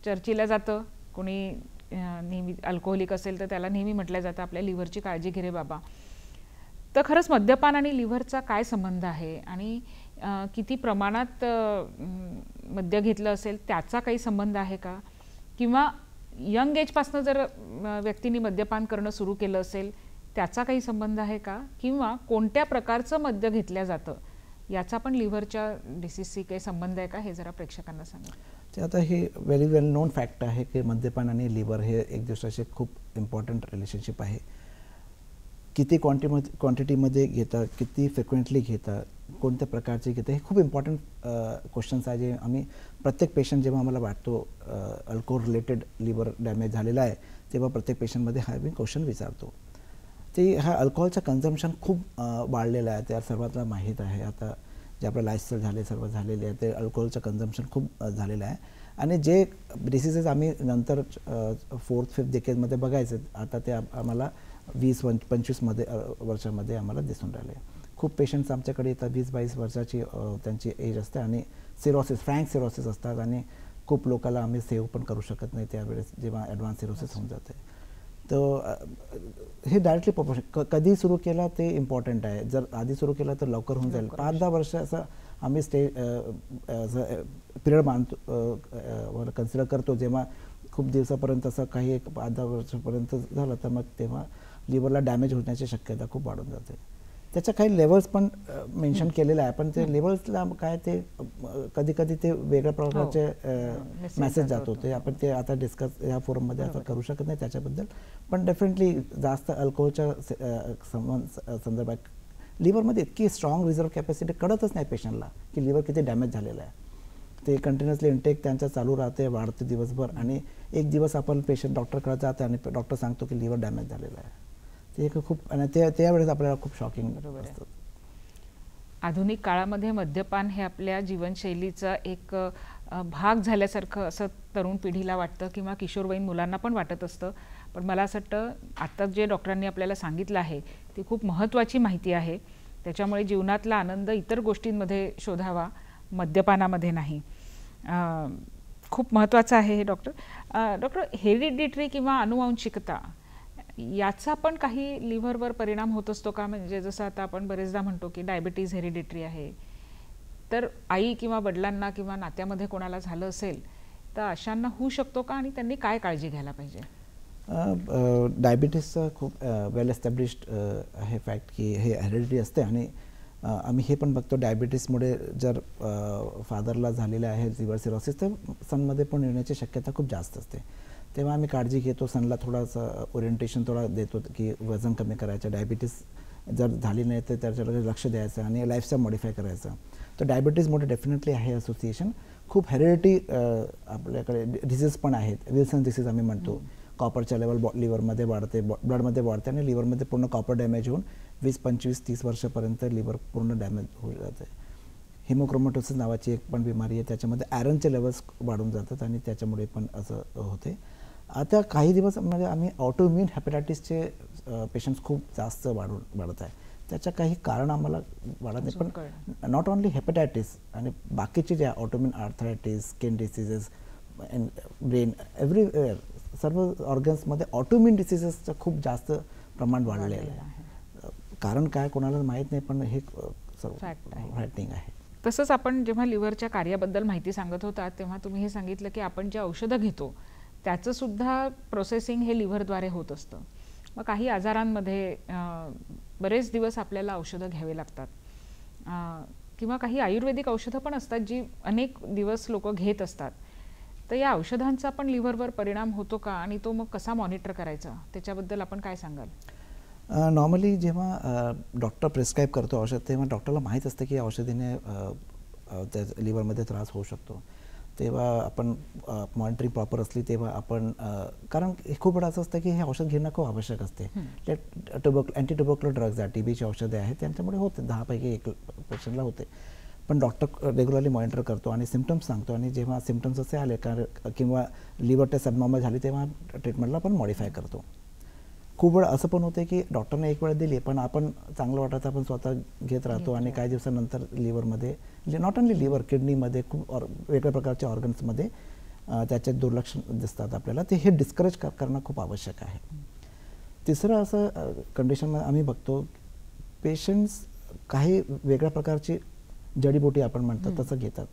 चर्चेला जातं. कोणी नेहमी अल्कोहोलिक असेल तर त्याला नेहमी म्हटलं जातं आपल्या लिव्हरची काळजी घे रे बाबा. तर खरंच मद्यपान आणि लिव्हरचा काय संबंध आहे आणि किती प्रमाणात मद्य घेतलं असेल त्याचा काही संबंध आहे का? किंवा यंग एजपासून जर व्यक्तींनी मद्यपान करणं सुरू केलं असेल त्याचा काही संबंध आहे का? किंवा कोणत्या प्रकारचं मद्य घेतलं जातं याचा पण लिव्हरच्या डिसीजशी काही संबंध आहे का, हे जरा प्रेक्षकांना सांगा. ते आता हे व्हेरी वेल नोन फॅक्ट आहे की मद्यपान आणि लिव्हर हे एक दुसऱ्याचे खूप इम्पॉर्टंट रिलेशनशिप आहे. किती क्वांटिटीमध्ये घेता, किती फ्रिक्वेंटली घेता, कोणत्या प्रकारचे घेता, हे खूप इम्पॉर्टंट क्वेश्चन्स आहे जे आम्ही प्रत्येक पेशंट जेव्हा आम्हाला वाटतो अल्कोहोल रिलेटेड लिव्हर डॅमेज झालेला आहे तेव्हा प्रत्येक पेशंटमध्ये हा मी क्वेश्चन विचारतो. ते हा अल्कोहोलचं कन्झम्पशन खूप वाढलेलं आहे, त्या सर्वांना माहीत आहे. आता जे आपलं लाईफस्टाईल झाले सर्व झालेले आहे ते अल्कोहोलचं कन्झम्पशन खूप झालेलं आहे. आणि जे डिसीजेस आम्ही नंतर 4th-5th डेकेडमध्ये बघायचे आता ते आम्हाला 20-25 वर्षामध्ये आम्हाला दिसून राहिले. खूप पेशंट्स आमच्याकडे येतात 20-22 वर्षाची त्यांची एज असते आणि सिरोसिस फ्रँक सिरोसिस असतात आणि खूप लोकांना आम्ही सेव्ह पण करू शकत नाही त्यावेळेस जेव्हा ॲडव्हान्स सिरोसिस होऊन जाते. तर हे डायरेक्टली प्रपोर्शन कधी सुरू केला ते इम्पॉर्टंट आहे. जर आधी सुरू केला तर लवकर होऊन जाईल. 5-10 वर्ष असं आम्ही पिरियड मानतो कन्सिडर करतो. जेव्हा खूप दिवसापर्यंत असं काही एक 5-10 वर्षापर्यंत झालं तर मग तेव्हा लिव्हरला डॅमेज होण्याची शक्यता खूप वाढून जाते. त्याच्या काही लेवल्स पण मेन्शन केलेलं आहे, पण ते लेवल्सला काय ते कधी कधी ते वेगळ्या प्रकारचे मेसेज जातो. ते आपण ते आता डिस्कस या फोरममध्ये आता करू शकत नाही त्याच्याबद्दल. पण डेफिनेटली जास्त अल्कोहोलच्या संदर्भात लिव्हरमध्ये इतकी स्ट्रॉंग रिझर्व्ह कॅपॅसिटी कळतच नाही पेशंटला की लिव्हर किती डॅमेज झालेलं आहे. ते कंटिन्युअसली इंटेक त्यांचा चालू राहते, वाढते दिवसभर आणि एक दिवस आपण पेशंट डॉक्टरकडे जाते आणि डॉक्टर सांगतो की लिव्हर डॅमेज झालेला आहे. ते खूप आणि त्यावेळेस आपल्याला खूप शॉकिंग असतं. आधुनिक काळामध्ये मद्यपान हे आपल्या जीवनशैलीचा एक भाग झाल्यासारखं असं तरुण पिढीला वाटतं किंवा किशोरवयीन मुलांना पण वाटत असतं. पण मला असं वाटतं आत्ता जे डॉक्टरांनी आपल्याला सांगितलं आहे ती खूप महत्त्वाची माहिती आहे. त्याच्यामुळे जीवनातला आनंद इतर गोष्टींमध्ये शोधावा, मद्यपानामध्ये नाही. खूप महत्त्वाचं आहे हे डॉक्टर. डॉक्टर, हेरिडिटरी किंवा अनुवांशिकता याचा पण काही लिव्हरवर परिणाम होत असतो का? म्हणजे जसं आता आपण बरेचदा म्हणतो की डायबिटीज हेरिडिटरी आहे, तर आई किंवा वडिलांना किंवा नात्यामध्ये कोणाला झालं असेल तर अशांना होऊ शकतो का आणि त्यांनी काय काळजी घ्यायला पाहिजे? डायबिटीसचं खूप वेल एस्टॅब्लिश्ड आहे फॅक्ट की हे हेरिडिटरी असते आणि आम्ही हे पण बघतो डायबिटीसमुळे जर फादरला झालेलं आहे लिव्हर सिरोसिस तर सनमध्ये पण येण्याची शक्यता खूप जास्त असते. तेव्हा आम्ही काळजी घेतो, सनला थोडासा ओरिएंटेशन थोडा देतो की वजन कमी करायचं, डायबिटीस जर झाली नाही तर त्याच्याकडे लक्ष द्यायचं आणि लाईफस्टाईल मॉडिफाय करायचं. तर डायबिटीजमुळे डेफिनेटली आहे असोसिएशन. खूप हेरिडिटी आपल्याकडे डिसीज पण आहेत. विल्सन डिसीज आम्ही म्हणतो. कॉपरच्या लेवल लिव्हरमध्ये वाढते, ब्लडमध्ये वाढते आणि लिव्हरमध्ये पूर्ण कॉपर डॅमेज होऊन 20-25-30 वर्षापर्यंत लिव्हर पूर्ण डॅमेज होऊन जाते. हिमोक्रोमॅटोसिस नावाची एक पण बिमारी आहे, त्याच्यामध्ये आयरनचे लेवल्स वाढून जातात आणि त्याच्यामुळे पण असं होते. आता काही दिवस म्हणजे आम्ही ऑटोइम्युन हेपॅटायटिसचे पेशंट्स खूप जास्त वाढत आहे. त्याचं काही कारण आम्हाला वाढत नाही, पण नॉट ओन्ली हेपॅटायटिस आणि बाकीचे जे autoimmune arthritis, skin diseases, brain everywhere सर्व ऑर्गन्समध्ये ऑटोइम्युन डिसीजेसचं खूप जास्त प्रमाण वाढलेलं आहे. कारण काय कोणाला माहीत नाही, पण हे फॅक्टिंग आहे. तसंच आपण जेव्हा लिव्हरच्या कार्याबद्दल माहिती सांगत होता तेव्हा तुम्ही हे सांगितलं की आपण जे औषधं घेतो त्याचं सुद्धा प्रोसेसिंग हे लिव्हरद्वारे होत असतं. मग काही आजारांमध्ये बरेच दिवस आपल्याला औषधं घ्यावे लागतात किंवा काही आयुर्वेदिक औषधं पण असतात जी अनेक दिवस लोक घेत असतात. तर या औषधांचा पण लिव्हरवर परिणाम होतो का आणि तो मग कसा मॉनिटर करायचा त्याच्याबद्दल आपण काय सांगाल? नॉर्मली जेव्हा डॉक्टर प्रिस्क्राईब करतो औषध तेव्हा डॉक्टरला माहीत असतं की औषधीने त्या लिव्हरमध्ये त्रास होऊ शकतो. तेव्हा आपण मॉनिटरिंग प्रॉपर असली तेव्हा आपण कारण हे खूप वेळा असं असतं की हे औषध घेणं खूप आवश्यक असते. ते अँटी ट्युबरक्युलर ड्रग्ज आहे, TBची औषधे आहेत, त्यांच्यामुळे होते 10 पैकी 1 पेशंटला होते. पण डॉक्टर रेग्युलरली मॉनिटर करतो आणि सिम्पटम्स सांगतो आणि जेव्हा सिम्पटम्स असे आले किंवा लिव्हर टेस्ट ॲबनॉर्मल झाली तेव्हा ट्रीटमेंटला आपण मॉडिफाय करतो. खूप वेळा असं पण होते की डॉक्टरने एक वेळ दिली पण आपण चांगलं वाटत आपण स्वतः घेत राहतो आणि काही दिवसानंतर लिव्हरमध्ये नॉट ओन्ली लिव्हर, किडनीमध्ये खूप वेगळ्या प्रकारच्या ऑर्गन्समध्ये त्याचे दुर्लक्ष दिसतात आपल्याला. ते हे डिस्करेज करणं खूप आवश्यक आहे. तिसरं असं कंडिशनमध्ये आम्ही बघतो पेशंट्स काही वेगळ्या प्रकारची जडीबुटी आपण म्हणतो तसं घेतात.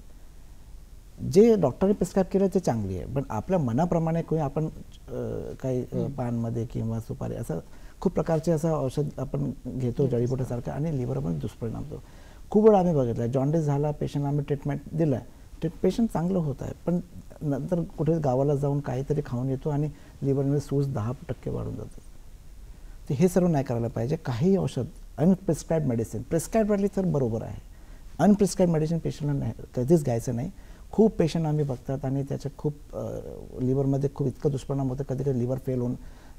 जे डॉक्टरने प्रिस्क्राईब केलं ते चांगली आहे, पण आपल्या मनाप्रमाणे कोणी आपण काही पानमध्ये किंवा सुपारी असं खूप प्रकारचे असं औषध आपण घेतो जडीबुटीसारखं आणि लिव्हरमध्ये दुष्परिणाम होतो. खूप वेळा आम्ही बघितलं जॉन्डिस झाला, पेशंट आम्ही ट्रीटमेंट दिलं, ते पेशंट चांगलं होत आहे, पण नंतर कुठे गावाला जाऊन काहीतरी खाऊन येतो आणि लिव्हरमध्ये सूज 10% वाढून जाते. तर हे सर्व नाही करायला पाहिजे. काही औषध अनप्रिस्क्राईब मेडिसिन प्रिस्क्राईब वाटली तर बरोबर आहे, अनप्रिस्क्राईब मेडिसिन पेशंटला नाही कधीच घ्यायचं नाही. खूप पेशंट आम्ही बघतात आणि त्याचे खूप लिव्हरमध्ये खूप इतकं दुष्परिणाम होतं, कधी कधी लिव्हर फेल होऊन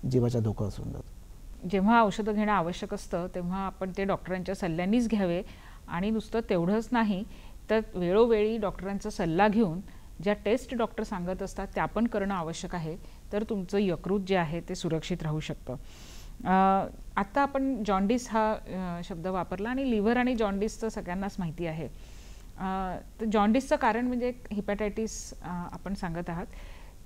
जीवाचा धोका असून जातो. जेव्हा औषधं घेणं आवश्यक असतं तेव्हा आपण ते डॉक्टरांच्या सल्ल्यानेच घ्यावे आणि नुसतं तेवढंच नाही तर वेळोवेळी डॉक्टरांचा सल्ला घेऊन ज्या टेस्ट डॉक्टर सांगत असतात त्या पण करणं आवश्यक आहे, तर तुमचं यकृत जे आहे ते सुरक्षित राहू शकतं. आत्ता आपण जॉन्डिस हा शब्द वापरला आणि लिव्हर आणि जॉन्डिसचं सगळ्यांनाच माहिती आहे. तर जॉन्डिसचं कारण म्हणजे हिपॅटायटिस आपण सांगत आहात,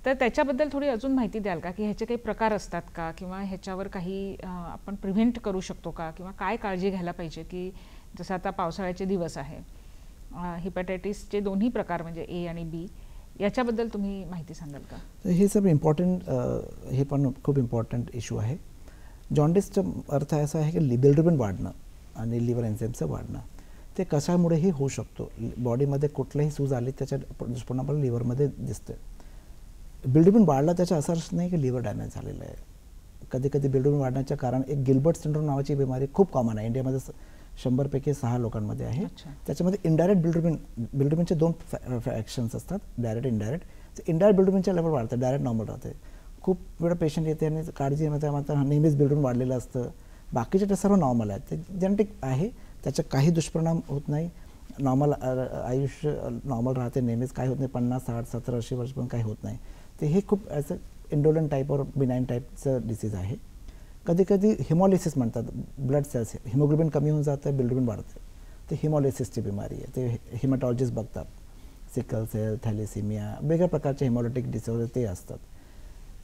तर त्याच्याबद्दल थोडी अजून माहिती द्याल का की ह्याचे काही प्रकार असतात का किंवा ह्याच्यावर काही आपण प्रिव्हेंट करू शकतो का किंवा काय काळजी घ्यायला पाहिजे की जसं आता पावसाळ्याचे दिवस आहे, हिपॅटायटिसचे दोन्ही प्रकार म्हणजे A आणि B याच्याबद्दल तुम्ही माहिती सांगाल का? हे सगळं इम्पॉर्टंट, हे पण खूप इम्पॉर्टंट इश्यू आहे. जॉन्डिसचा अर्थ असा आहे की बिलिरुबिन वाढणं आणि लिव्हर एन्झाईमचं वाढणं. ते कशामुळेही होऊ शकतो. बॉडीमध्ये कुठलीही सूज आली त्याच्या दुष्परिणाम आपल्याला लिव्हरमध्ये दिसतं. बिलिरुबिन वाढला त्याचा असा अर्थ नाही की लिव्हर डॅमेज झालेलं आहे. कधी कधी बिलिरुबिन वाढण्याचं कारण एक गिल्बर्ट सिंड्रोम नावाची बिमारी खूप कॉमन आहे इंडियामध्ये, 100 पैकी 6 लोकांमध्ये आहे. त्याच्यामध्ये इनडायरेक्ट बिलिरुबिनचे 2 फ्रॅक्शन्स असतात, डायरेक्ट इनडायरेक्ट. इनडायरेक्ट बिलिरुबिनच्या लेवल वाढतं, डायरेक्ट नॉर्मल राहते. खूप वेळा पेशंट येते आणि काळजी म्हणतात नेहमीच बिलिरुबिन वाढलेलं असतं, बाकीचे ते सर्व नॉर्मल आहेत, ते जेनेटिक आहे, त्याचे काही दुष्परिणाम होत नाही, नॉर्मल आयुष्य नॉर्मल राहते, नेहमीच काही होत नाही, 50, 60, 70, 80 वर्ष पण काही होत नाही. ते हे खूप ॲज अ इंडोलंट टाईप और बिनाईन टाईपचं डिसीज आहे. कधी कधी हिमॉलिसिस म्हणतात, ब्लड सेल्स हिमोग्लोबिन कमी होऊन जातं, बिलिरुबिन वाढतं, ते हिमॉलिसिसची बिमारी आहे. ते हिमॅटॉलॉजिस्ट बघतात, सिकल सेल, थॅलेसिमिया, वेगळ्या प्रकारचे हिमॉलिटिक डिसऑर्डर ते असतात.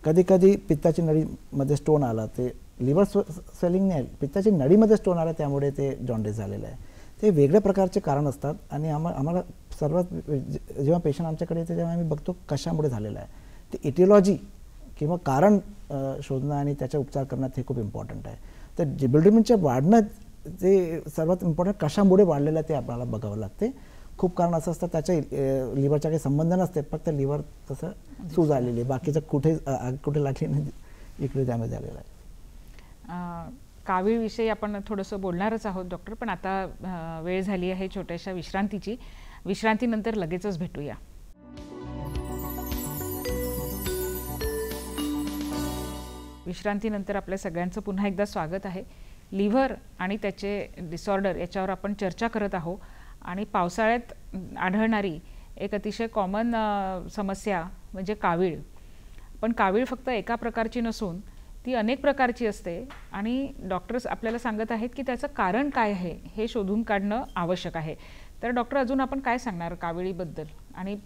कधी कधी पित्ताची नळीमध्ये स्टोन आला, ते लिव्हर स्वेलिंग नाही, पित्ताची नळीमध्ये स्टोन आला त्यामुळे ते जॉन्डिस झालेलं आहे. ते वेगळ्या प्रकारचे कारण असतात आणि आम्हाला सर्वात जेव्हा पेशंट आमच्याकडे येते तेव्हा आम्ही बघतो कशामुळे झालेलं आहे. ते इटिओलॉजी किंवा कारण शोधणं आणि त्याचा उपचार करणं हे खूप इम्पॉर्टंट आहे. तर बिलिरुबिनच्या वाढणं ते सर्वात इम्पॉर्टंट, कशामुळे वाढलेलं आहे ते आपल्याला बघावं लागते. खूप कारण असं असतं त्याच्या लिव्हरचा काही संबंध नसते, फक्त लिव्हर तसं सूज आलेली आहे, बाकीचं कुठे लागली नाही, इकडे त्यामध्ये आलेलं आहे. कावीळविषयी आपण थोडंसं बोलणारच आहोत डॉक्टर, पण आता वेळ झाली आहे छोट्याशा विश्रांतीची. विश्रांतीनंतर लगेचच भेटूया. विश्रांतीनंतर आपल्या सगळ्यांचं पुन्हा एकदा स्वागत आहे. लिव्हर आणि त्याचे डिसऑर्डर याच्यावर आपण चर्चा करत आहोत आणि पावसाळ्यात आढळणारी एक अतिशय कॉमन समस्या म्हणजे कावीळ. पण कावीळ फक्त एका प्रकारची नसून ती अनेक प्रकारची असते आणि डॉक्टर्स आपल्याला सांगत आहेत की त्याचं कारण काय आहे हे शोधून काढणं आवश्यक आहे. तर डॉक्टर अजून आपण काय सांगणार काविळीबद्दल आणि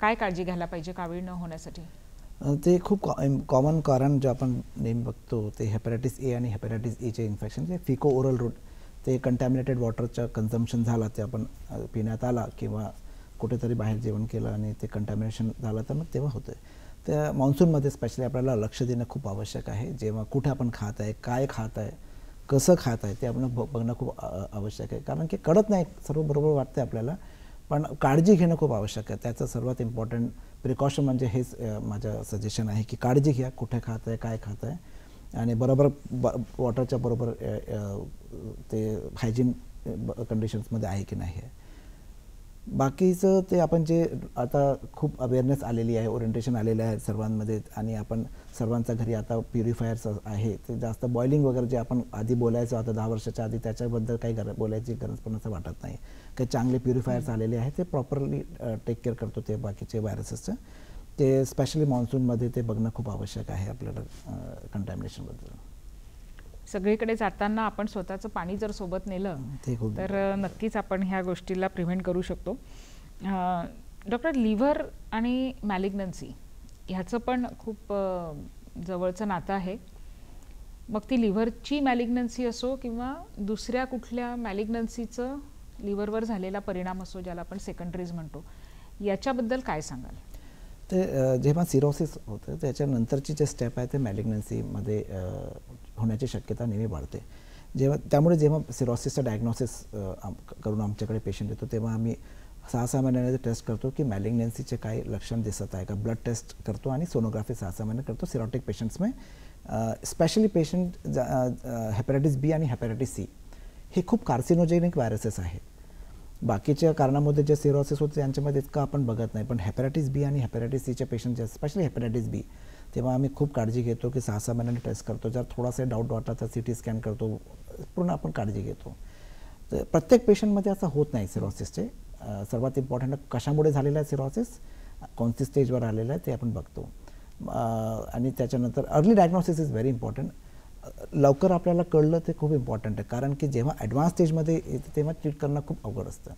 काय काळजी घ्यायला पाहिजे कावीळ न होण्यासाठी? ते खूप कॉमन कारण जे आपण नेहमी बघतो ते हेपॅटायटिस A आणि हेपॅटायटिस Eचे इन्फेक्शन, जे फिको ओरल रूट, ते कंटॅमिनेटेड वॉटरचं कन्झम्पशन झालं, ते आपण पिण्यात आला किंवा कुठेतरी बाहेर जेवण केलं आणि ते कंटॅमिनेशन झालं तर मग तेव्हा होतं. त्या मान्सूनमध्ये स्पेशली आपल्याला लक्ष देणं खूप आवश्यक आहे. जेव्हा कुठे आपण खात आहे, काय खात आहे, कसं खात आहे ते आपण बघणं खूप आवश्यक आहे. कारण की कळत नाही, सर्व बरोबर वाटते आपल्याला, पण काळजी घेणं खूप आवश्यक आहे. त्याचं सर्वात इम्पॉर्टंट प्रिकॉशन म्हणजे हेच माझं सजेशन आहे की काळजी घ्या, कुठे खात आहे, काय खात आहे आणि बरोबर वॉटरच्या बरोबर ते हायजीन कंडिशन्समध्ये आहे की नाही आहे. बाकीचं ते आपण जे आता खूप अवेअरनेस आलेली आहे, ओरिएंटेशन आलेलं आहे सर्वांमध्ये, आणि आपण सर्वांच्या घरी आता प्युरिफायर्स आहे. ते जास्त बॉइलिंग वगैरे जे आपण आधी बोलायचो आता 10 वर्षाच्या आधी, त्याच्याबद्दल काही बोलायची गरज पण असं वाटत नाही. काही चांगले प्युरिफायर्स आलेले आहेत, ते प्रॉपरली टेक केअर करतो ते बाकीचे व्हायरसेसचं. ते स्पेशली मान्सूनमध्ये ते बघणं खूप आवश्यक आहे आपल्याला कंटॅमिनेशनबद्दल. सगळीकडे जाताना आपण स्वतःचं पाणी जर सोबत नेलं तर नक्कीच आपण ह्या गोष्टीला प्रिव्हेंट करू शकतो. डॉक्टर, लिव्हर आणि मॅलिग्नन्सी ह्याचं पण खूप जवळचं नातं आहे. मग ती लिव्हरची मॅलिग्नन्सी असो किंवा दुसऱ्या कुठल्या मॅलिग्नन्सीचं लिव्हरवर झालेला परिणाम असो, ज्याला आपण सेकंडरीज म्हणतो, याच्याबद्दल काय सांगाल? ते जेव्हा सिरोसिस होतं त्याच्यानंतरची जे स्टेप आहे ते मॅलिग्नन्सीमध्ये होण्याची शक्यता नेहमी वाढते. त्यामुळे जेव्हा सिरोसिसचं डायग्नोसिस करून आमच्याकडे पेशंट येतो तेव्हा आम्ही 6 महिन्यामध्ये टेस्ट करतो की मॅलिग्नन्सीचे काही लक्षण दिसत आहे का. ब्लड टेस्ट करतो आणि सोनोग्राफी 6 महिने करतो सिरोटिक पेशंट्स में. स्पेशली पेशंट हेपॅटायटिस बी आणि हेपॅटायटिस सी हे खूप कार्सिनोजेनिक व्हायरसेस आहे. बाकीच्या कारणामध्ये जे सिरोसिस होते त्यांच्यामध्ये इतकं आपण बघत नाही, पण हेपॅटायटिस बी आणि हेपॅटायटिस सीच्या पेशंट जे स्पेशली हेपॅटायटिस बी, तेव्हा आम्ही खूप काळजी घेतो की 6 महिन्यांनी टेस्ट करतो. जर थोडासा डाऊट वाटला तर CT स्कॅन करतो, पूर्ण आपण काळजी घेतो. तर प्रत्येक पेशंटमध्ये असं होत नाही सिरोसिसचे. सर्वात इम्पॉर्टंट कशामुळे झालेलं आहे सिरोसिस, कोणती स्टेजवर आलेलं आहे ते आपण बघतो. आणि त्याच्यानंतर early diagnosis is very important. लवकर आपल्याला कळलं ते खूप इम्पॉर्टंट आहे, कारण की जेव्हा ॲडव्हान्स स्टेजमध्ये येतं तेव्हा ट्रीट करणं खूप अवघड असतं.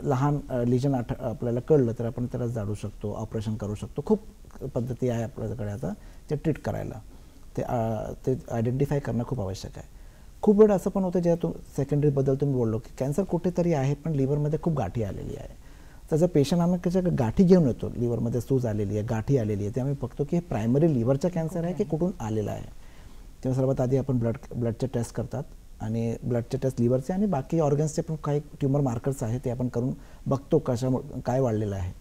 लहान लिजन आपल्याला कळलं तर आपण त्याला जाळू शकतो, ऑपरेशन करू शकतो. खूप पद्धती आहे आपल्याकडे आता ते ट्रीट करायला. ते आयडेंटिफाय करणं खूप आवश्यक आहे. खूप वेळ असं पण होतं जेव्हा सेकंडरीबद्दल तुम्ही बोललो की कॅन्सर कुठेतरी आहे पण लिव्हरमध्ये खूप गाठी आलेली आहे. तर जर पेशंट आम्ही त्याच्या गाठी घेऊन येतो, लिव्हरमध्ये सूज आलेली आहे, गाठी आलेली आहे, ते आम्ही बघतो की हे प्रायमरी लिव्हरचा कॅन्सर आहे की कुठून आलेला आहे. तेव्हा सर्वात आधी आपण ब्लडचे टेस्ट करतात, आणि ब्लडचे टेस्ट लिव्हरचे आणि बाकी ऑर्गन्सचे पण काही ट्युमर मार्कर्स आहेत ते आपण करून बघतो काय वाढलेलं आहे.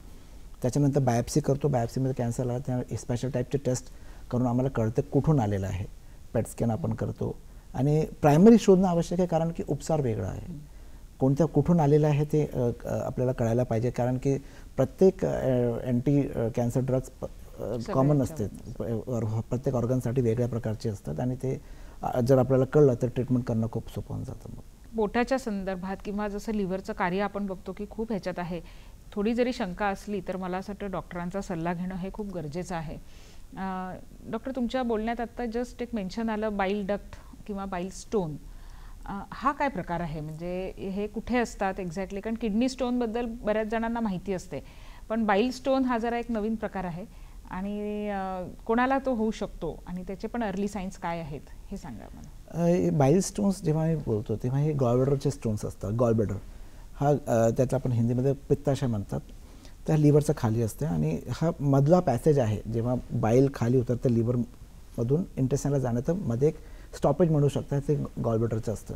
त्याच्यानंतर बायोप्सी करतो. बायोप्सीमध्ये कॅन्सर आला त्या स्पेशल टाईपचे टेस्ट करून आम्हाला कळतं कुठून आलेलं आहे. पेट स्कॅन आपण करतो आणि प्रायमरी शोधणं आवश्यक आहे, कारण की उपचार वेगळा आहे. कुठून आलेलं आहे ते आपल्याला कळायला पाहिजे, कारण की प्रत्येक अँटी कॅन्सर ड्रग्स कॉमन असते, प्रत्येक ऑर्गनसाठी वेगळ्या प्रकारचे असतात, आणि ते जर आपल्याला कळलं तर ट्रीटमेंट करणं खूप सोपं होऊन जातं. मग पोटाच्या संदर्भात किंवा जसं लिव्हरचं कार्य आपण बघतो की खूप ह्याच्यात आहे, थोडी जरी शंका असली तर मला असं वाटतं डॉक्टरांचा सल्ला घेणं हे खूप गरजेचं आहे. डॉक्टर, तुमच्या बोलण्यात आत्ता जस्ट एक मेन्शन आलं बाईल डक्ट किंवा बाईल स्टोन. हा काय प्रकार आहे, म्हणजे हे कुठे असतात एक्झॅक्टली? कारण किडनी स्टोनबद्दल बऱ्याच जणांना माहिती असते, पण बाईल स्टोन हा जरा एक नवीन प्रकार आहे, आणि कोणाला तो होऊ शकतो आणि त्याचे पण अर्ली सायन्स काय आहेत हे सांगा मला. बाईल स्टोन्स जेव्हा मी बोलतो तेव्हा हे गॉलब्लॅडरचे स्टोन्स असतात. गॉलब्लॅडर हा त्याचा आपण हिंदीमध्ये पित्ताशय म्हणतात. त्या लिव्हरचा खाली असते, आणि हा मधला पॅसेज आहे. जेव्हा बाईल खाली उतरतं लिव्हरमधून इंटेस्टाईनला जाण्याचं मध्ये एक स्टॉपेज म्हणू शकता, ते गॉलब्लॅडरचं असतं.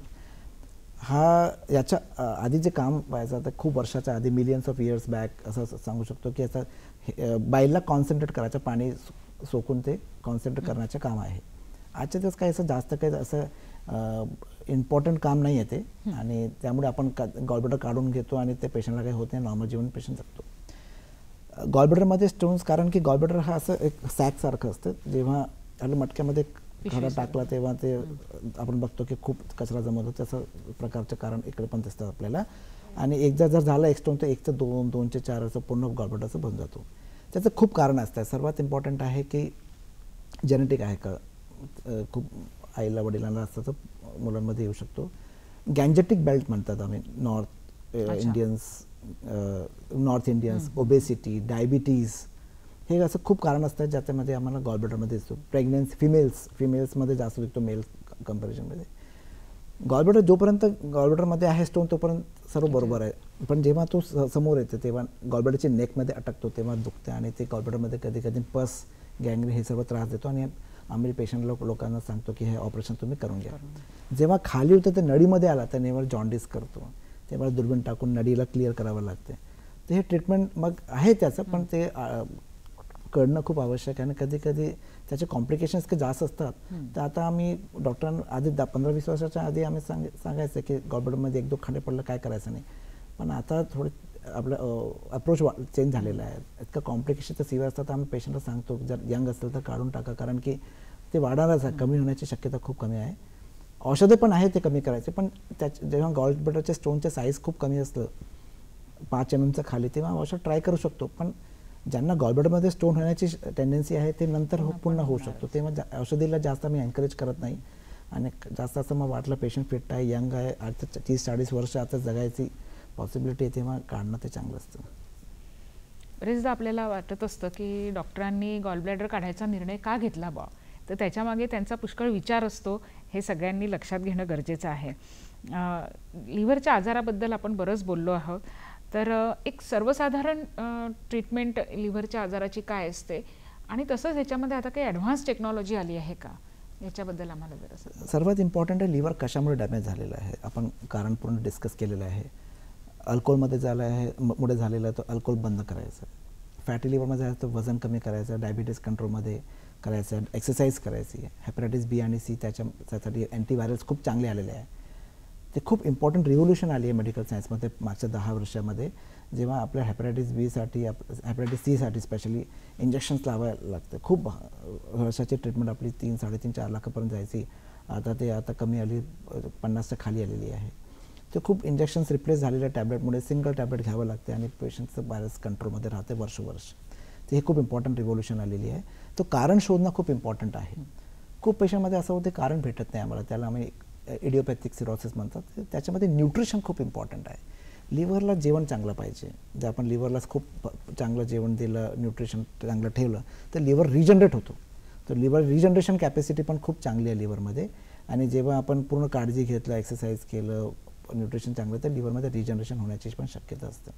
याच्या आधी जे काम व्हायचं तर खूप वर्षाच्या आधी, मिलियन्स ऑफ इयर्स बॅक असं सांगू शकतो की याचा बाईलला कॉन्सन्ट्रेट करायचं, पाणी सोकून ते कॉन्सन्ट्रेट करण्याचं काम आहे. आजच्या दिवस काही असं जास्त काही असं इम्पॉर्टंट काम नाही आहे ते, आणि त्यामुळे आपण गॉलब्लॅडर काढून घेतो आणि ते पेशंटला काही होत नाही, नॉर्मल जीवन पेशंट जगतो. गॉलब्लॅडरमध्ये स्टोन्स, कारण की गॉलब्लॅडर हा असं एक सॅकसारखं असतं. जेव्हा आपल्या मटक्यामध्ये खडा टाकला तेव्हा ते आपण बघतो की खूप कचरा जमत होतो, तसं प्रकारचं कारण इकडे पण दिसतं आपल्याला. आणि एकदा जर झालं एक स्टोन तर 1 ते 2, 2 ते 4 असं पूर्ण गॉलब्लॅडरचं बनून जातो. त्याचं खूप कारण असतात. सर्वात इम्पॉर्टंट आहे की जेनेटिक आहे का, खूप आईला वडिलांना असतं तर मुलांमध्ये येऊ शकतो. गॅंजेटिक बेल्ट म्हणतात आम्ही, नॉर्थ इंडियन्स, ओबेसिटी, डायबिटीज, हे असं खूप कारण असतात ज्याच्यामध्ये आम्हाला गॉलब्लॅडरमध्ये दिसतो. प्रेग्नन्सी, फिमेल्समध्ये जास्त दिसतो मेल कंपॅरिझनमध्ये. गॉलब्लॅडर जोपर्यंत गॉलब्लॅडरमध्ये आहे स्टोन तोपर्यंत सर्व बरोबर आहे, पण जेव्हा तो समोर येतो तेव्हा गॉलब्लॅडरची नेकमध्ये अटकतो तेव्हा दुखते, आणि ते गॉलब्लॅडरमध्ये कधी कधी पस, गँग्रीन हे सर्व त्रास देतो, आणि आम्ही पेशंट लोकांना सांगतो की हे ऑपरेशन तुम्ही करून घ्या. जेव्हा खाली होतं ते नळीमध्ये आला तर नेवर जॉन्डिस करतो, तेव्हा दुर्बीण टाकून नळीला क्लिअर करावं लागते. तर हे ट्रीटमेंट मग आहे त्याचं, पण ते कळणं खूप आवश्यक आहे, आणि कधी कधी त्याचे कॉम्प्लिकेशन्स काही जास्त असतात. तर आता आम्ही डॉक्टरांना आधी 15-20 वर्षाच्या आधी आम्ही सांगायचं की गॉलब्लॅडरमध्ये 1-2 खडे पडलं काय करायचं नाही, पण आता थोडे आपलं अप्रोच चेंज झालेला आहे. इतकं कॉम्प्लिकेशन तर सिव्हिअर असतात, आम्ही पेशंटला सांगतो जर यंग असेल तर काढून टाका, कारण की ते वाढणारच आहे, कमी होण्याची शक्यता खूप कमी आहे. औषधं पण आहे ते कमी करायचे, पण जेव्हा गॉल ब्लॅडरचे स्टोनचे साईज खूप कमी असतं 5 mm खाली, तेव्हा औषध ट्राय करू शकतो. पण ज्यांना गॉलब्लॅडरमध्ये स्टोन होण्याची टेंडन्सी आहे ते नंतर पूर्ण होऊ शकतो, तेव्हा औषधीला जास्त मी एनकरेज करत नाही. आणि जास्त असं मग वाटलं पेशंट फिट आहे, यंग आहे, आता 30-40 वर्ष आता जगायची पॉसिबिलिटी आहे, तेव्हा काढणं ते चांगलं असतं. बरेचदा आपल्याला वाटत असतं की डॉक्टरांनी गॉलब्लॅडर काढायचा निर्णय का घेतला बा, तर त्याच्यामागे त्यांचा पुष्कळ विचार असतो, हे सगळ्यांनी लक्षात घेणं गरजेचं आहे. लिव्हरच्या आजाराबद्दल आपण बरंच बोललो आहोत, तर एक सर्वसाधारण ट्रीटमेंट लिव्हरच्या आजाराची काय असते, आणि तसंच ह्याच्यामध्ये आता काही ॲडव्हान्स टेक्नॉलॉजी आली आहे का, याच्याबद्दल आम्हाला जरा. सर्वात इम्पॉर्टंट आहे लिव्हर कशामुळे डॅमेज झालेलं आहे, आपण कारण पूर्ण डिस्कस केलेलं आहे. अल्कोहोलमध्ये झालं आहे, मुळे झालेलं आहे, तर अल्कोहोल बंद करायचं. फॅटी लिव्हरमध्ये आहे तर वजन कमी करायचं, डायबिटीज कंट्रोलमध्ये करायचं, एक्सरसाइज करायची. हेपॅटायटिस बी आणि सी त्यासाठी अँटीव्हायरल्स खूप चांगले आलेले आहे. ते खूप इम्पॉर्टंट रिव्होल्युशन आली आहे मेडिकल सायन्समध्ये मागच्या 10 वर्षामध्ये, जेव्हा आपल्या हेपॅटायटिस बीसाठी, हेपॅटायटिस सीसाठी स्पेशली इंजेक्शन्स लावायला लागतं. खूप वर्षाची ट्रीटमेंट आपली 3-3.5-4 लाखापर्यंत जायची, आता कमी आली, 50च्या खाली आलेली आहे. ते खूप इंजेक्शन्स रिप्लेस झालेल्या टॅबलेटमुळे सिंगल टॅबलेट घ्यावं लागते आणि पेशंटचं व्हायरस कंट्रोलमध्ये राहते वर्षोवर्ष. ते हे खूप इम्पॉर्टंट रिव्होल्युशन आलेली आहे. तो कारण शोधणं खूप इम्पॉर्टंट आहे. खूप पेशंटमध्ये असं होते कारण भेटत नाही आम्हाला, त्याला आम्ही इडिओपॅथिक सिरोसिस म्हणतात. त्याच्यामध्ये न्यूट्रिशन खूप इम्पॉर्टंट आहे. लिव्हरला जेवण चांगलं पाहिजे. जर आपण लिव्हरला खूप चांगलं जेवण दिलं, न्यूट्रिशन चांगलं ठेवलं, तर लिव्हर रिजनरेट होतो. तर लिव्हर रिजनरेशन कॅपॅसिटी पण खूप चांगली आहे लिव्हरमध्ये. आणि जेव्हा आपण पूर्ण काळजी घेतलं, एक्सरसाइज केलं, न्यूट्रिशन चांगलं, तर लिव्हरमध्ये रिजनरेशन होण्याची पण शक्यता असते.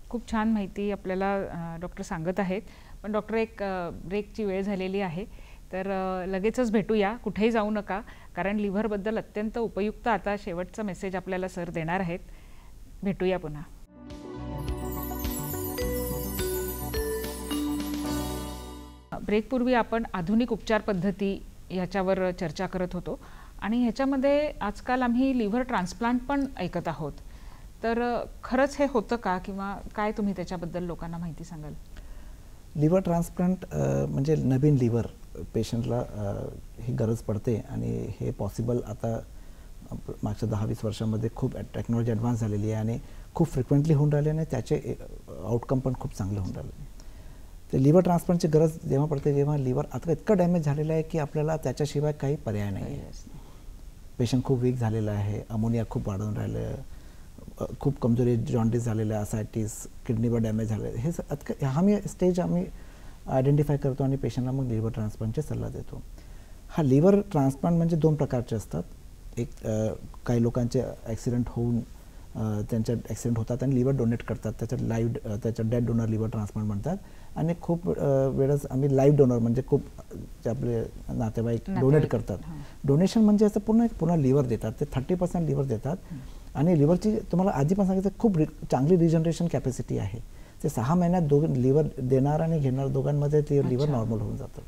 खूप छान माहिती आपल्याला डॉक्टर सांगत आहेत. पण डॉक्टर, एक ब्रेकची वेळ झालेली आहे, तर लगेचच भेटूया, कुठेही जाऊ नका, कारण लिव्हरबद्दल अत्यंत उपयुक्त आता शेवटचा मेसेज आपल्याला सर देणार आहेत. भेटूया पुन्हा. ब्रेकपूर्वी आपण आधुनिक उपचार पद्धती याच्यावर चर्चा करत होतो, आणि ह्याच्यामध्ये आजकाल आम्ही लिव्हर ट्रान्सप्लांट पण ऐकत आहोत. तर खरंच हे होतं का, किंवा काय तुम्ही त्याच्याबद्दल लोकांना माहिती सांगाल? लिव्हर ट्रान्सप्लांट म्हणजे नवीन लिव्हर पेशंटला ही गरज पडते, आणि हे पॉसिबल आता मागच्या 10-20 वर्षामध्ये खूप टेक्नॉलॉजी ॲडव्हान्स झालेली आहे आणि खूप फ्रिक्वेंटली होऊन राहिले, आणि त्याचे आउटकम पण खूप चांगले होऊन राहिले. तर लिव्हर ट्रान्सप्लांटची गरज जेव्हा पडते, जेव्हा लिव्हर आता इतकं डॅमेज झालेलं आहे की आपल्याला त्याच्याशिवाय काही पर्याय नाही आहे. पेशंट खूप वीक झालेला आहे, अमोनिया खूप वाढून राहिलं, खूप कमजोरी, जॉन्डिस झालेलं, असायटिस, किडनीवर डॅमेज झालं. हे आम्ही स्टेज आयडेंटिफाय करतो आणि पेशंटला मग लिव्हर ट्रान्सप्लांटचे सल्ला देतो. हा लिव्हर ट्रान्सप्लांट म्हणजे 2 प्रकारचे असतात. एक काही लोकांचे ॲक्सिडेंट होऊन त्यांच्या ॲक्सिडेंट होतात आणि लिव्हर डोनेट करतात, त्याच्या डेड डोनर लिव्हर ट्रान्सप्लांट म्हणतात. आणि खूप वेळेस आम्ही लाईव्ह डोनर म्हणजे खूप जे आपले नातेवाईक डोनेट करतात. डोनेशन म्हणजे असं पुन्हा लिव्हर देतात, ते 30% लिव्हर देतात. आणि लिव्हरची तुम्हाला आधी पण सांगितलं खूप चांगली रिजनरेशन कॅपॅसिटी आहे. ते 6 महिन्यात लिव्हर देणार आणि घेणार दोघांमध्ये ते लिव्हर नॉर्मल होऊन जातं.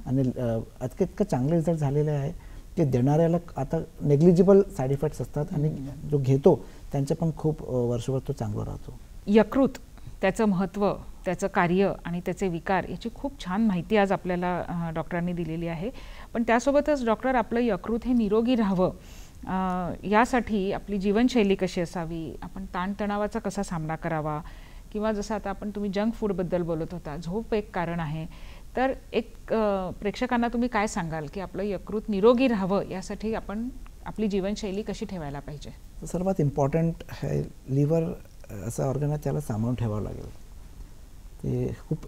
आणि इतकं चांगले रिझल्ट झालेले आहे की देणाऱ्याला आता नेग्लिजिबल साईड इफेक्ट्स असतात, आणि जो घेतो त्यांचे पण खूप वर्षभर तो चांगला राहतो. यकृत, त्याचं महत्त्व, त्याचं कार्य आणि त्याचे विकार याची खूप छान माहिती आज आपल्याला डॉक्टरांनी दिलेली आहे. पण त्यासोबतच डॉक्टर, आपलं यकृत हे निरोगी राहावं यासाठी आपली जीवनशैली कशी असावी, आपण ताणतणावाचा कसा सामना करावा, किंवा जसं आता तुम्ही जंक फूडबद्दल बोलत होता, झोप एक कारण आहे. तर एक प्रेक्षकांना तुम्ही काय सांगाल की आपलं यकृत निरोगी राहावं यासाठी आपण आपली जीवनशैली कशी ठेवायला पाहिजे? सर्वात इम्पॉर्टंट आहे, लिव्हर असं ऑर्गन आहे, त्याला सांभाळून ठेवावं लागेल, ते खूप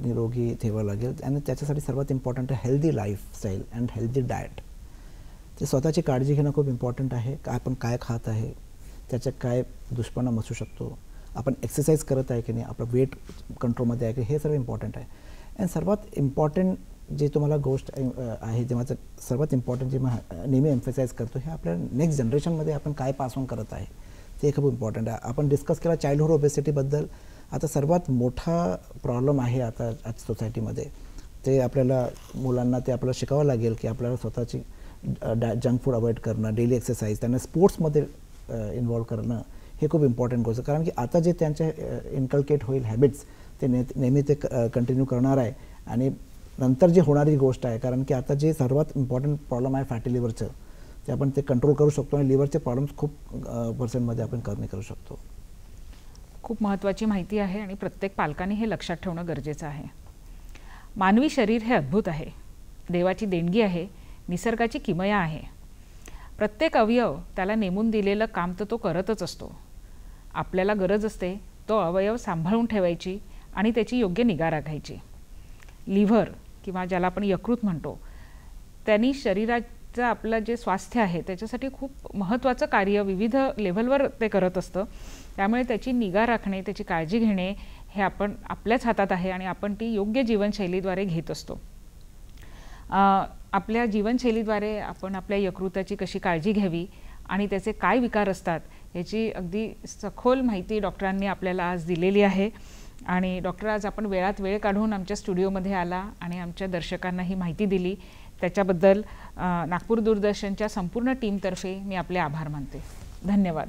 निरोगी ठेवावं लागेल. आणि त्याच्यासाठी सर्वात इम्पॉर्टंट आहे healthy lifestyle and healthy diet. ते स्वतःची काळजी घेणं खूप इम्पॉर्टंट आहे. आपण काय खात आहे, त्याचे काय दुष्परिणाम असू शकतो, आपण एक्सरसाइज करत आहे की नाही, आपलं वेट कंट्रोलमध्ये आहे की, हे सर्व इम्पॉर्टंट आहे. आणि सर्वात इम्पॉर्टंट जे तुम्हाला गोष्ट आहे, जेव्हा सर्वात इम्पॉर्टंट जे नेहमी एम्फसाइज करतो, हे आपल्या नेक्स्ट जनरेशनमध्ये आपण काय पास ऑन करत आहे ते खूप इम्पॉर्टंट आहे. आपण डिस्कस केला चाइल्डहुड ओबेसिटीबद्दल. आता सर्वात मोठा प्रॉब्लेम आहे आता आज सोसायटीमध्ये, ते आपल्याला मुलांना ते आपल्याला शिकावं लागेल की आपल्याला स्वतःची जंक फूड अवॉइड करणं, डेली एक्सरसाइज, त्यांना स्पोर्ट्समध्ये इन्वॉल्व करणं, हे खूप इम्पॉर्टंट गोष्ट, कारण की आता जे त्यांचे इन्कल्केट होईल हॅबिट्स ते नेहमी ते कंटिन्यू करणार आहे. आणि नंतर जे होणारी गोष्ट आहे, कारण की आता जे सर्वात इम्पॉर्टंट प्रॉब्लेम आहे फॅटी लिव्हरचं, ते आपण ते कंट्रोल करू शकतो आणि लिव्हरचे प्रॉब्लेम्स खूप पर्सेंटमध्ये आपण कमी करू शकतो. खूप महत्त्वाची माहिती आहे आणि प्रत्येक पालकांनी हे लक्षात ठेवणं गरजेचं आहे. मानवी शरीर हे अद्भुत आहे, देवाची देणगी आहे, निसर्गाची किमया आहे. प्रत्येक अवयव त्याला नेमून दिलेलं काम तर तो करतच असतो. आपल्याला गरज असते तो अवयव सांभाळून ठेवायची आणि त्याची योग्य निगा राखायची. लिव्हर किंवा ज्याला आपण यकृत म्हणतो, त्यांनी शरीराचं आपलं जे स्वास्थ्य आहे त्याच्यासाठी खूप महत्त्वाचं कार्य विविध लेव्हलवर ते करत असतं. त्यामुळे त्याची निगा राखणे, त्याची काळजी घेणे हे आपण आपल्याच हातात आहे आणि आपण ती योग्य जीवनशैलीद्वारे घेत असतो. आपल्या जीवनशैलीद्वारे आपण आपल्या यकृताची कशी काळजी घ्यावी आणि त्याचे काय विकार असतात याची अगदी सखोल माहिती डॉक्टरांनी आपल्याला आज दिलेली आहे. आणि डॉक्टर, आज आपण वेळात वेळ काढून आमच्या स्टुडिओमध्ये आला आणि आमच्या दर्शकांना ही माहिती दिली, त्याच्याबद्दल नागपूर दूरदर्शनच्या संपूर्ण टीमतर्फे मी आपले आभार मानते. धन्यवाद.